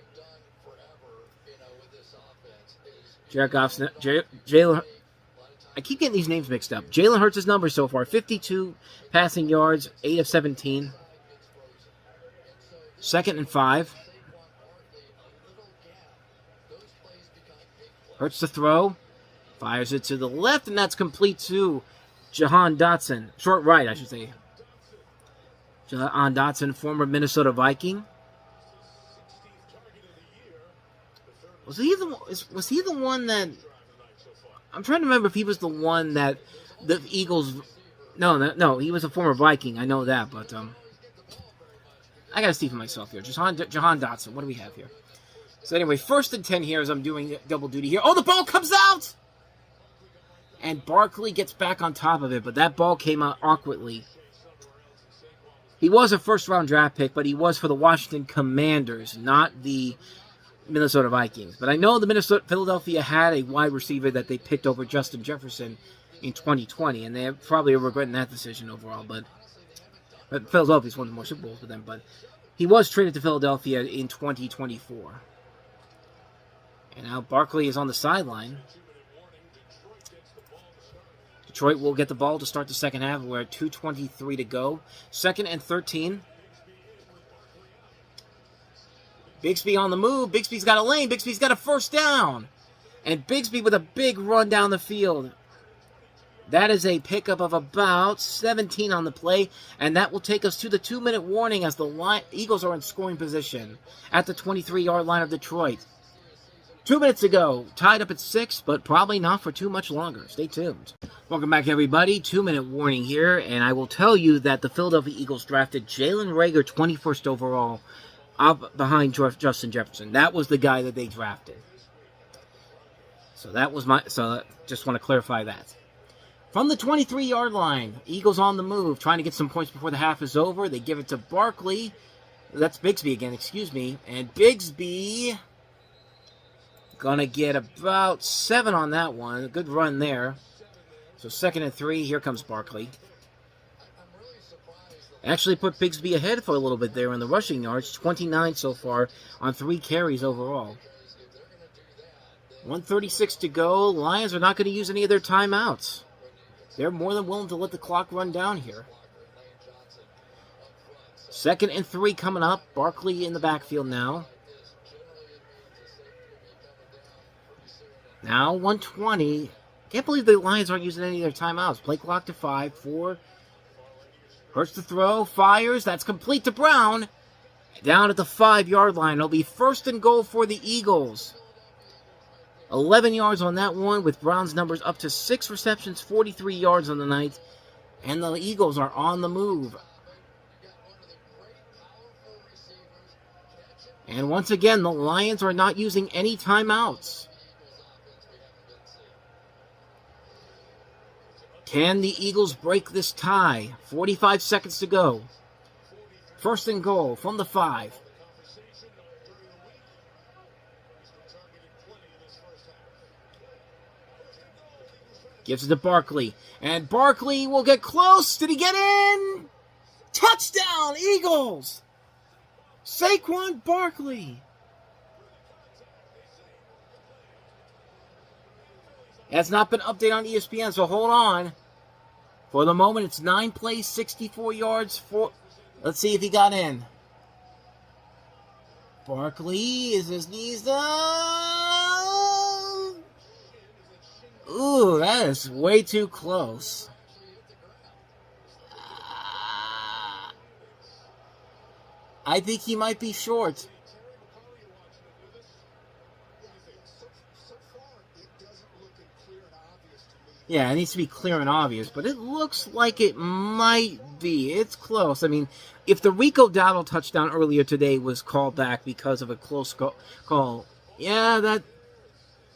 [SPEAKER 1] Jalen. I keep getting these names mixed up. Jalen Hurts' numbers so far: 52 passing yards, 8 of 17. 2nd and 5. Hurts to throw. Fires it to the left, and that's complete to Jahan Dotson. Short right, I should say. Jahan Dotson, former Minnesota Viking. Was he the one that... I'm trying to remember if he was the one that the Eagles... No, he was a former Viking. I know that, but I got to see for myself here. Jahan Dotson, what do we have here? So anyway, 1st and 10 here as I'm doing double duty here. Oh, the ball comes out! And Barkley gets back on top of it, but that ball came out awkwardly. He was a first-round draft pick, but he was for the Washington Commanders, not the Minnesota Vikings. But I know Philadelphia had a wide receiver that they picked over Justin Jefferson in 2020, and they probably are regretting that decision overall. But Philadelphia's won more Super Bowls with them. But he was traded to Philadelphia in 2024. And now Barkley is on the sideline. Detroit will get the ball to start the second half. We're at 2:23 to go. 2nd and 13. Bigsby on the move. Bigsby's got a lane. Bigsby's got a first down. And Bigsby with a big run down the field. That is a pickup of about 17 on the play. And that will take us to the 2-minute warning as the Eagles are in scoring position at the 23-yard line of Detroit. 2 minutes to go. Tied up at 6, but probably not for too much longer. Stay tuned. Welcome back, everybody. 2-minute warning here, and I will tell you that the Philadelphia Eagles drafted Jalen Reagor 21st overall up behind Justin Jefferson. That was the guy that they drafted. So just want to clarify that. From the 23-yard line, Eagles on the move, trying to get some points before the half is over. They give it to Barkley. That's Bigsby again, excuse me. And Bigsby... gonna get about 7 on that one. A good run there. So 2nd and 3. Here comes Barkley. Actually put Bigsby ahead for a little bit there in the rushing yards. 29 so far on 3 carries overall. 1:36 to go. Lions are not going to use any of their timeouts. They're more than willing to let the clock run down here. 2nd and 3 coming up. Barkley in the backfield now. Now 1:20. Can't believe the Lions aren't using any of their timeouts. Play clock to 5, 4. Hurts to throw. Fires. That's complete to Brown. Down at the 5-yard line. It'll be 1st and goal for the Eagles. 11 yards on that one, with Brown's numbers up to 6 receptions, 43 yards on the night. And the Eagles are on the move. And once again, the Lions are not using any timeouts. Can the Eagles break this tie? 45 seconds to go. 1st and goal from the 5. Gives it to Barkley. And Barkley will get close. Did he get in? Touchdown, Eagles! Saquon Barkley. Has not been updated on ESPN, so hold on. For the moment, it's 9 plays, 64 yards. Let's see if he got in. Barkley, is his knees down? Ooh, that is way too close. I think he might be short. Yeah, it needs to be clear and obvious, but it looks like it might be. It's close. I mean, if the Rico Dowdle touchdown earlier today was called back because of a close call, yeah, that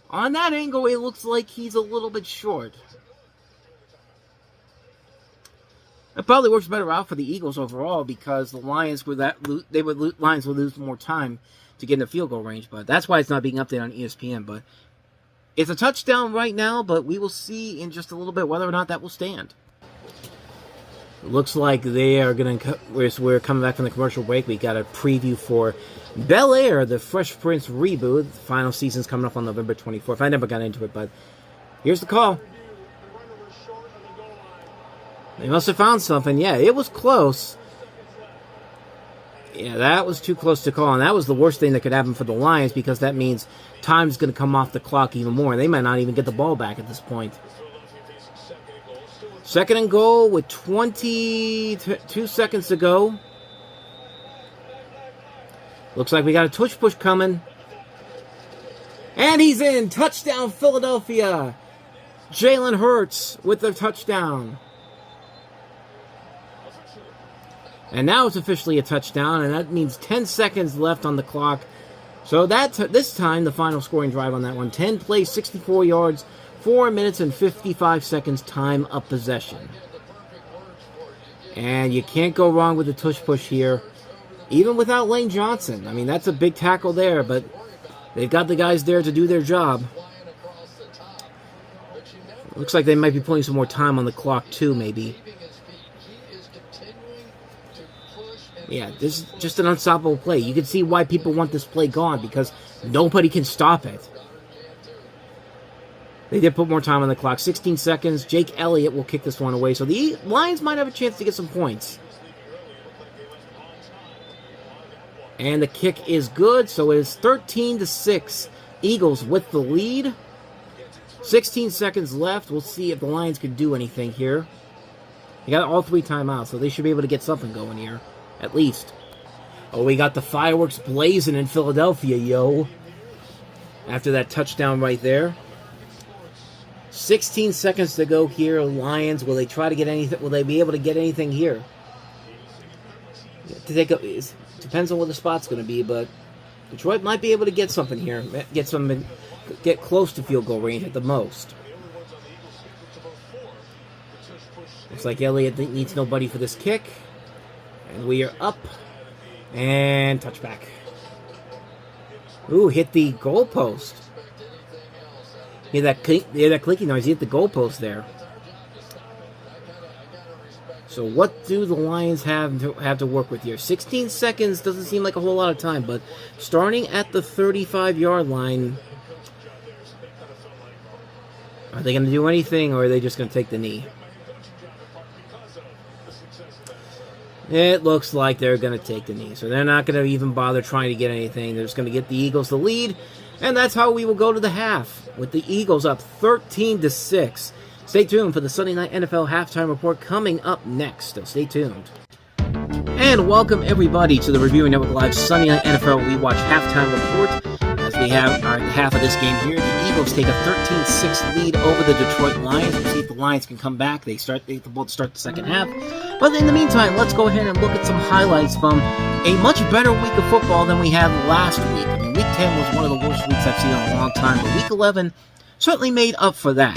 [SPEAKER 1] on that angle, it looks like he's a little bit short. It probably works better out for the Eagles overall because the Lions Lions would lose more time to get in the field goal range, but that's why it's not being updated on ESPN. But it's a touchdown right now, but we will see in just a little bit whether or not that will stand. It looks like they are going to. We're coming back from the commercial break. We got a preview for Bel Air, the Fresh Prince reboot. The final season's coming up on November 24th. I never got into it, but here's the call. They must have found something. Yeah, it was close. Yeah, that was too close to call, and that was the worst thing that could happen for the Lions because that means time's going to come off the clock even more. They might not even get the ball back at this point. 2nd and goal with 22 seconds to go. Looks like we got a tush push coming. And he's in. Touchdown, Philadelphia. Jalen Hurts with the touchdown. And now it's officially a touchdown, and that means 10 seconds left on the clock. So this time, the final scoring drive on that one, 10 plays, 64 yards, 4 minutes and 55 seconds time of possession. And you can't go wrong with the tush push here, even without Lane Johnson. I mean, that's a big tackle there, but they've got the guys there to do their job. Looks like they might be putting some more time on the clock too, maybe. Yeah, this is just an unstoppable play. You can see why people want this play gone, because nobody can stop it. They did put more time on the clock. 16 seconds. Jake Elliott will kick this one away. So the Lions might have a chance to get some points. And the kick is good, so it is 13-6. Eagles with the lead. 16 seconds left. We'll see if the Lions can do anything here. They got all 3 timeouts, so they should be able to get something going here. At least. Oh, we got the fireworks blazing in Philadelphia, yo. After that touchdown right there. 16 seconds to go here. Lions, will they try to get anything? Will they be able to get anything here? It depends on what the spot's going to be, but Detroit might be able to get something here. Get close to field goal range at the most. Looks like Elliott needs nobody for this kick. And we are up. And touchback. Ooh, hit the goalpost. Hear that clicking noise? He hit the goalpost there. So what do the Lions have to work with here? 16 seconds doesn't seem like a whole lot of time, but starting at the 35-yard line, are they going to do anything, or are they just going to take the knee? It looks like they're going to take the knee. So they're not going to even bother trying to get anything. They're just going to get the Eagles the lead. And that's how we will go to the half, with the Eagles up 13-6. Stay tuned for the Sunday Night NFL Halftime Report coming up next. So stay tuned. And welcome everybody to the Reviewing Network Live Sunday Night NFL Rewatch Halftime Report. As we have our half of this game here, the Eagles take a 13-6 lead over the Detroit Lions. We'll see if the Lions can come back. They start the second half. But in the meantime, let's go ahead and look at some highlights from a much better week of football than we had last week. I mean, Week 10 was one of the worst weeks I've seen in a long time, but Week 11 certainly made up for that.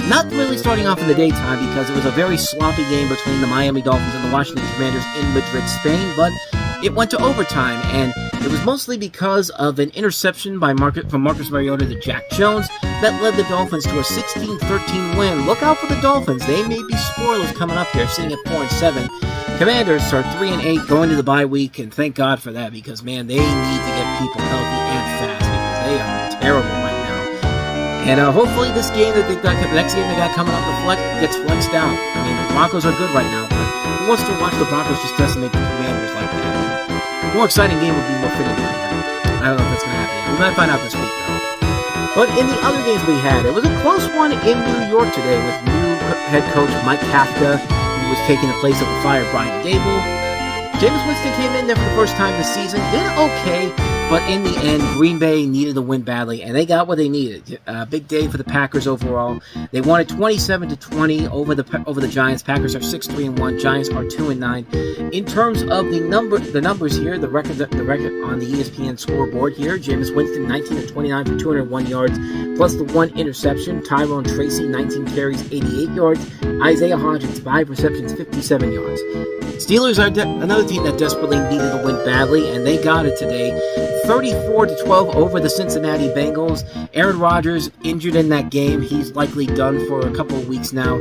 [SPEAKER 1] Not really starting off in the daytime because it was a very sloppy game between the Miami Dolphins and the Washington Commanders in Madrid, Spain, but it went to overtime, and it was mostly because of an interception from Marcus Mariota to Jack Jones that led the Dolphins to a 16-13 win. Look out for the Dolphins. They may be spoilers coming up here, sitting at 4-7. Commanders are 3-8 going to the bye week, and thank God for that because, man, they need to get people healthy and fast because they are terrible right now. And hopefully this game that they've got, the next game they got coming up, gets flexed out. I mean, the Broncos are good right now, but who wants to watch the Broncos just decimate the Commanders like that? A more exciting game would be more fitting. I don't know if that's going to happen. We might find out this week, though. But in the other games we had, it was a close one in New York today with new head coach Mike Kafka, who was taking the place of the fired Brian Dable. Jameis Winston came in there for the first time this season, did okay, but in the end, Green Bay needed a win badly, and they got what they needed. Big day for the Packers overall. They won it 27-20 over the Giants. Packers are 6-3-1. Giants are 2-9. In terms of the numbers here, the record on the ESPN scoreboard here: Jameis Winston 19-29 for 201 yards, plus the one interception. Tyrone Tracy 19 carries, 88 yards. Isaiah Hodgins 5 receptions, 57 yards. Steelers are another team that desperately needed a win badly, and they got it today. 34-12 over the Cincinnati Bengals. Aaron Rodgers injured in that game. He's likely done for a couple of weeks now.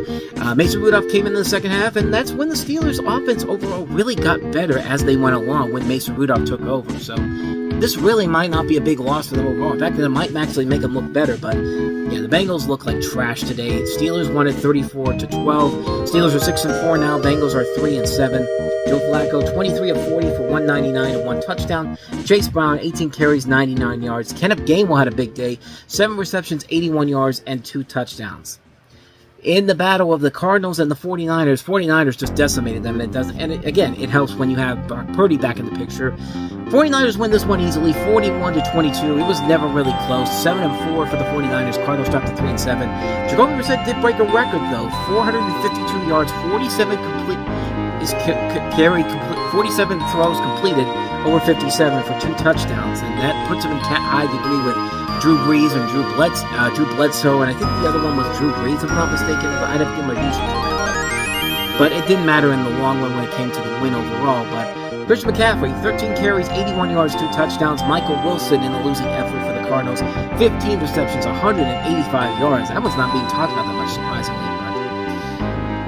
[SPEAKER 1] Mason Rudolph came in the second half, and that's when the Steelers' offense overall really got better as they went along when Mason Rudolph took over. So this really might not be a big loss for them overall. In fact, it might actually make them look better, but yeah, the Bengals look like trash today. Steelers won it 34-12. Steelers are 6-4 now. Bengals are 3-7. Joe Flacco, 23 of 40 for 199 and one touchdown. Chase Brown, 18 carries, 99 yards. Kenneth Gainwell had a big day. 7 receptions, 81 yards, and 2 touchdowns. In the battle of the Cardinals and the 49ers just decimated them, and it helps when you have Brock Purdy back in the picture. 49ers win this one easily, 41-22. It was never really close. 7-4 for the 49ers. Cardinals dropped to 3-7. Jacoby Brissett did break a record though, 452 yards, 47 47 throws completed, over 57 for 2 touchdowns, and that puts him in high degree with Drew Brees and Drew Bledsoe, and I think the other one was Drew Brees, if I'm not mistaken, but I'd have to do my research. But it didn't matter in the long run when it came to the win overall. But Christian McCaffrey, 13 carries, 81 yards, 2 touchdowns. Michael Wilson in the losing effort for the Cardinals, 15 receptions, 185 yards. That was not being talked about that much, surprisingly.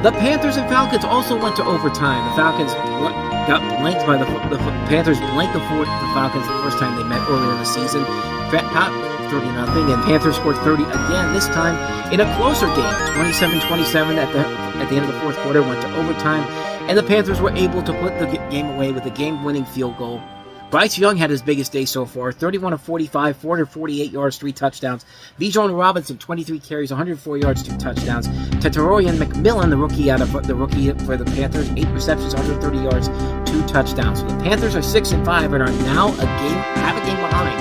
[SPEAKER 1] The Panthers and Falcons also went to overtime. The Falcons got blanked by the Panthers blanked the Falcons the first time they met earlier in the season. 30-0, and Panthers scored 30 again, this time in a closer game. 27-27 at the end of the fourth quarter, went to overtime, and the Panthers were able to put the game away with a game-winning field goal. Bryce Young had his biggest day so far, 31 of 45, 448 yards, 3 touchdowns. Bijan Robinson, 23 carries, 104 yards, 2 touchdowns. Tetairoa McMillan, the rookie for the Panthers, 8 receptions, 130 yards, 2 touchdowns. So the Panthers are 6-5 and are now have a game behind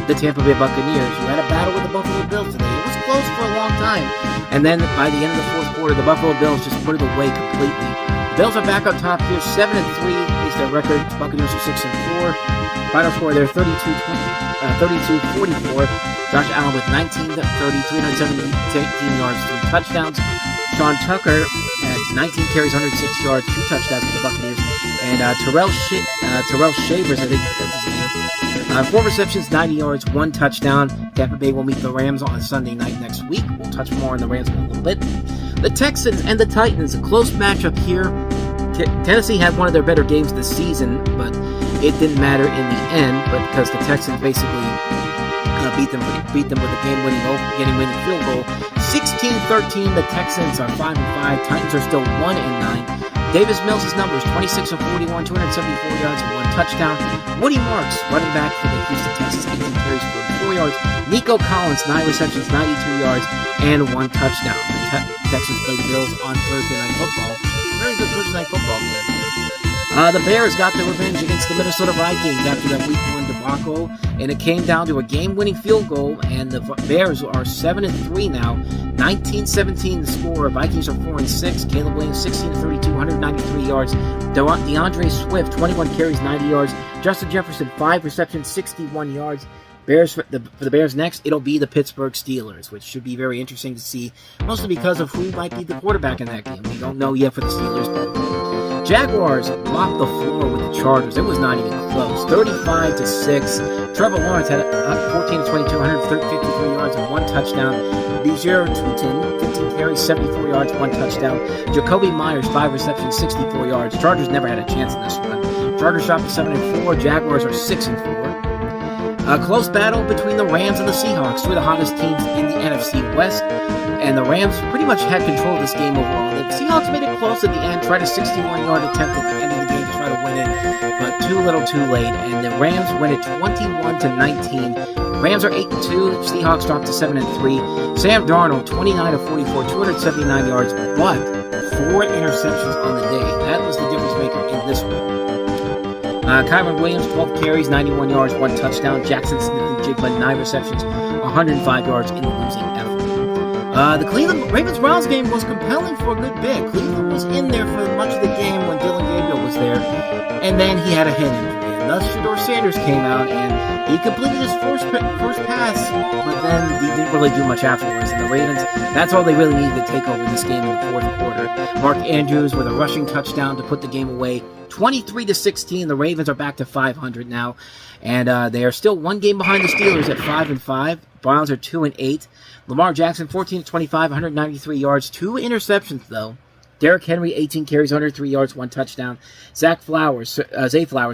[SPEAKER 1] the Tampa Bay Buccaneers, who had a battle with the Buffalo Bills today. It was close for a long time, and then by the end of the fourth quarter, the Buffalo Bills just put it away completely. The Bills are back on top here, 7-3 is their record. Buccaneers are 6-4. Final score there, 32-44. Josh Allen with 19-30, 317 yards, 3 touchdowns. Sean Tucker had 19 carries, 106 yards, 2 touchdowns for the Buccaneers. And Terrell Shavers, I think that's his name. 4 receptions, 90 yards, 1 touchdown. Tampa Bay will meet the Rams on Sunday night next week. We'll touch more on the Rams in a little bit. The Texans and the Titans, a close matchup here. Tennessee had one of their better games this season, but it didn't matter in the end, but because the Texans basically beat them with a game-winning field goal. 16-13, the Texans are 5-5. Titans are still 1-9. Davis Mills' numbers, 26 of 41, 274 yards, and 1 touchdown. Woody Marks, running back for the Houston Texans, 18 carries, 44 yards. Nico Collins, 9 receptions, 92 yards, and 1 touchdown. The Texans play the Bills on Thursday Night Football. Very good Thursday Night Football game. The Bears got their revenge against the Minnesota Vikings after that Week 1 debacle, and it came down to a game-winning field goal, and the Bears are 7-3 now, 19-17 the score. Vikings are 4-6. Caleb Williams 16-32, 193 yards. DeAndre Swift 21 carries, 90 yards. Justin Jefferson 5 receptions, 61 yards. For the Bears next, it'll be the Pittsburgh Steelers, which should be very interesting to see, mostly because of who might be the quarterback in that game. We don't know yet for the Steelers, but Jaguars mopped the floor with the Chargers. It was not even close. 35-6. Trevor Lawrence had 14-22, 153 yards and 1 touchdown. Bijan Tutin, 15 carries, 74 yards, 1 touchdown. Jacoby Myers, 5 receptions, 64 yards. Chargers never had a chance in this one. Chargers dropped to 7-4. Jaguars are 6-4. A close battle between the Rams and the Seahawks, two of the hottest teams in the NFC West, and the Rams pretty much had control of this game overall. The Seahawks made it close at the end, tried a 61-yard attempt at the end of the game to try to win it, but too little too late, and the Rams win it 21-19. Rams are 8-2, Seahawks dropped to 7-3. Sam Darnold, 29-44, 279 yards, but 4 interceptions on the day. That was the difference maker in this one. Kyron Williams, 12 carries, 91 yards, 1 touchdown. Jackson Smith-Njigba, 9 receptions, 105 yards in the losing effort. The Cleveland Ravens-Browns game was compelling for a good bit. Cleveland was in there for much of the game when Dylan Gabriel was there, and then he had a head injury. And thus, Shedeur Sanders came out, and he completed his first pass, but then he didn't really do much afterwards. And the Ravens, that's all they really needed to take over this game in the fourth quarter. Mark Andrews with a rushing touchdown to put the game away. 23-16. The Ravens are back to 500 now, and they are still 1 game behind the Steelers at 5-5. Browns are 2-8. Lamar Jackson 14-25, 193 yards, 2 interceptions though. Derrick Henry 18 carries, 103 yards, 1 touchdown. Zay Flowers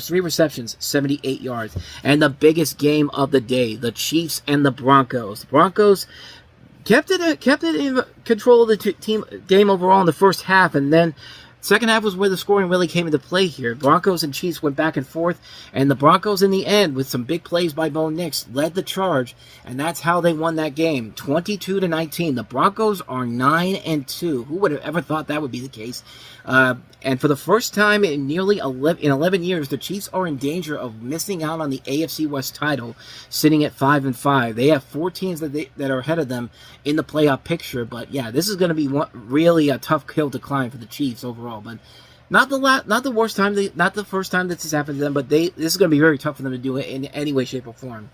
[SPEAKER 1] 3 receptions, 78 yards. And the biggest game of the day, the Chiefs and the Broncos. The Broncos kept it in control of the team game overall in the first half, and then second half was where the scoring really came into play here. Broncos and Chiefs went back and forth, and the Broncos in the end, with some big plays by Bo Nix, led the charge, and that's how they won that game, 22-19. The Broncos are 9-2. Who would have ever thought that would be the case? And for the first time in nearly 11 years, the Chiefs are in danger of missing out on the AFC West title, sitting at 5-5. They have 4 teams that are ahead of them in the playoff picture. But yeah, this is going to be really a tough hill to climb for the Chiefs overall. But not the worst time, not the first time that this has happened to them. But this is going to be very tough for them to do it in any way, shape, or form.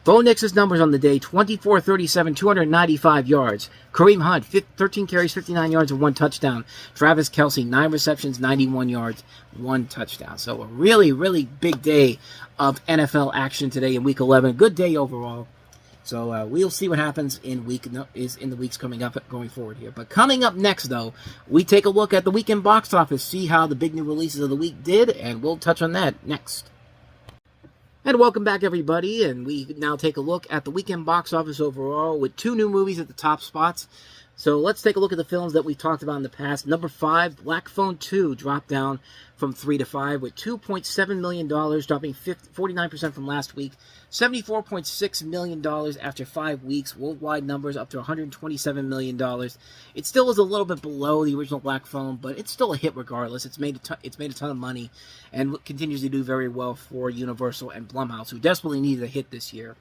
[SPEAKER 1] Bo Nix's numbers on the day, 24-37, 295 yards. Kareem Hunt, 13 carries, 59 yards, and 1 touchdown. Travis Kelce, 9 receptions, 91 yards, 1 touchdown. So a really, really big day of NFL action today in Week 11. Good day overall. So we'll see what happens in the weeks coming up, going forward here. But coming up next, though, we take a look at the weekend box office, see how the big new releases of the week did, and we'll touch on that next. And welcome back, everybody, and we now take a look at the weekend box office overall with 2 new movies at the top spots. So let's take a look at the films that we talked about in the past. Number 5, Black Phone 2 dropped down from 3 to 5 with $2.7 million, dropping 49% from last week. $74.6 million after 5 weeks. Worldwide numbers up to $127 million. It still is a little bit below the original Black Phone, but it's still a hit regardless. It's made a ton of money and continues to do very well for Universal and Blumhouse, who desperately needed a hit this year.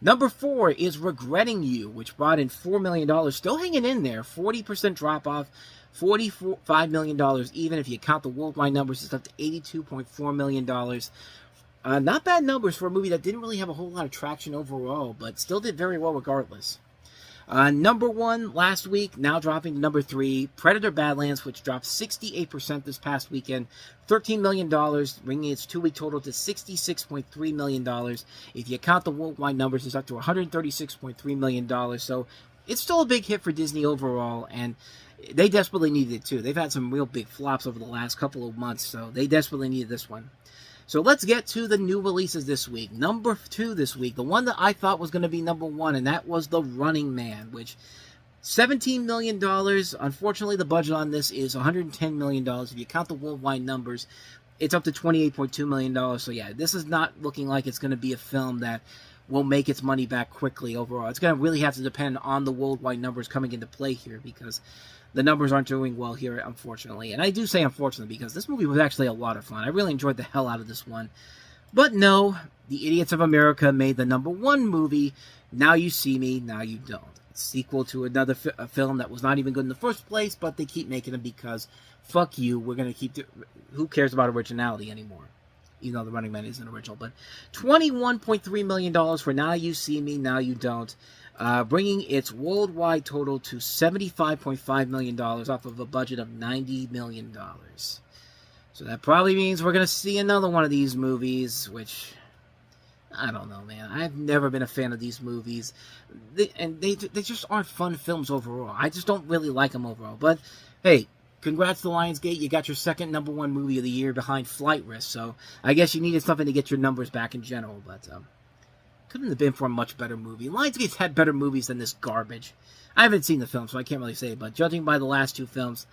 [SPEAKER 1] Number 4 is Regretting You, which brought in $4 million, still hanging in there, 40% drop-off, $45 million even. If you count the worldwide numbers, it's up to $82.4 million. Not bad numbers for a movie that didn't really have a whole lot of traction overall, but still did very well regardless. Number 1 last week, now dropping to number 3, Predator Badlands, which dropped 68% this past weekend, $13 million, bringing its 2-week total to $66.3 million. If you count the worldwide numbers, it's up to $136.3 million. So it's still a big hit for Disney overall, and they desperately needed it too. They've had some real big flops over the last couple of months, so they desperately needed this one. So let's get to the new releases this week. Number 2 this week, the one that I thought was going to be number 1, and that was The Running Man, which $17 million. Unfortunately, the budget on this is $110 million. If you count the worldwide numbers, it's up to $28.2 million. So yeah, this is not looking like it's going to be a film that will make its money back quickly overall. It's going to really have to depend on the worldwide numbers coming into play here, because the numbers aren't doing well here, unfortunately. And I do say unfortunately because this movie was actually a lot of fun. I really enjoyed the hell out of this one. But no, the Idiots of America made the #1 movie, Now You See Me, Now You Don't. It's a sequel to another film that was not even good in the first place, but they keep making them because, fuck you, we're going to keep... Who cares about originality anymore? Even though The Running Man isn't original. But $21.3 million for Now You See Me, Now You Don't, bringing its worldwide total to $75.5 million off of a budget of $90 million. So that probably means we're going to see another one of these movies, which, I don't know, man. I've never been a fan of these movies. They just aren't fun films overall. I just don't really like them overall. But, hey, congrats to Lionsgate. You got your second #1 movie of the year behind Flight Risk. So I guess you needed something to get your numbers back in general. But couldn't have been for a much better movie. Lionsgate's had better movies than this garbage. I haven't seen the film, so I can't really say. But judging by the last 2 films,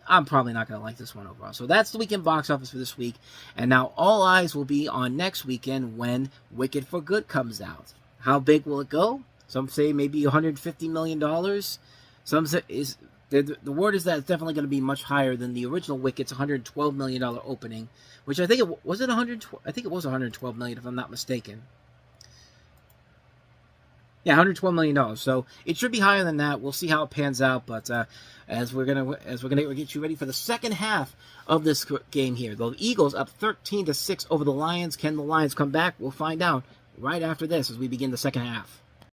[SPEAKER 1] I'm probably not going to like this one overall. So that's the weekend box office for this week. And now all eyes will be on next weekend when Wicked for Good comes out. How big will it go? Some say maybe $150 million. Some say the word is that it's definitely going to be much higher than the original Wicked's $112 million opening, which I think it was $112 million if I'm not mistaken. Yeah, $112 million. So it should be higher than that. We'll see how it pans out. But as we're gonna get you ready for the second half of this game here, the Eagles up 13-6 over the Lions. Can the Lions come back? We'll find out right after this as we begin the second half.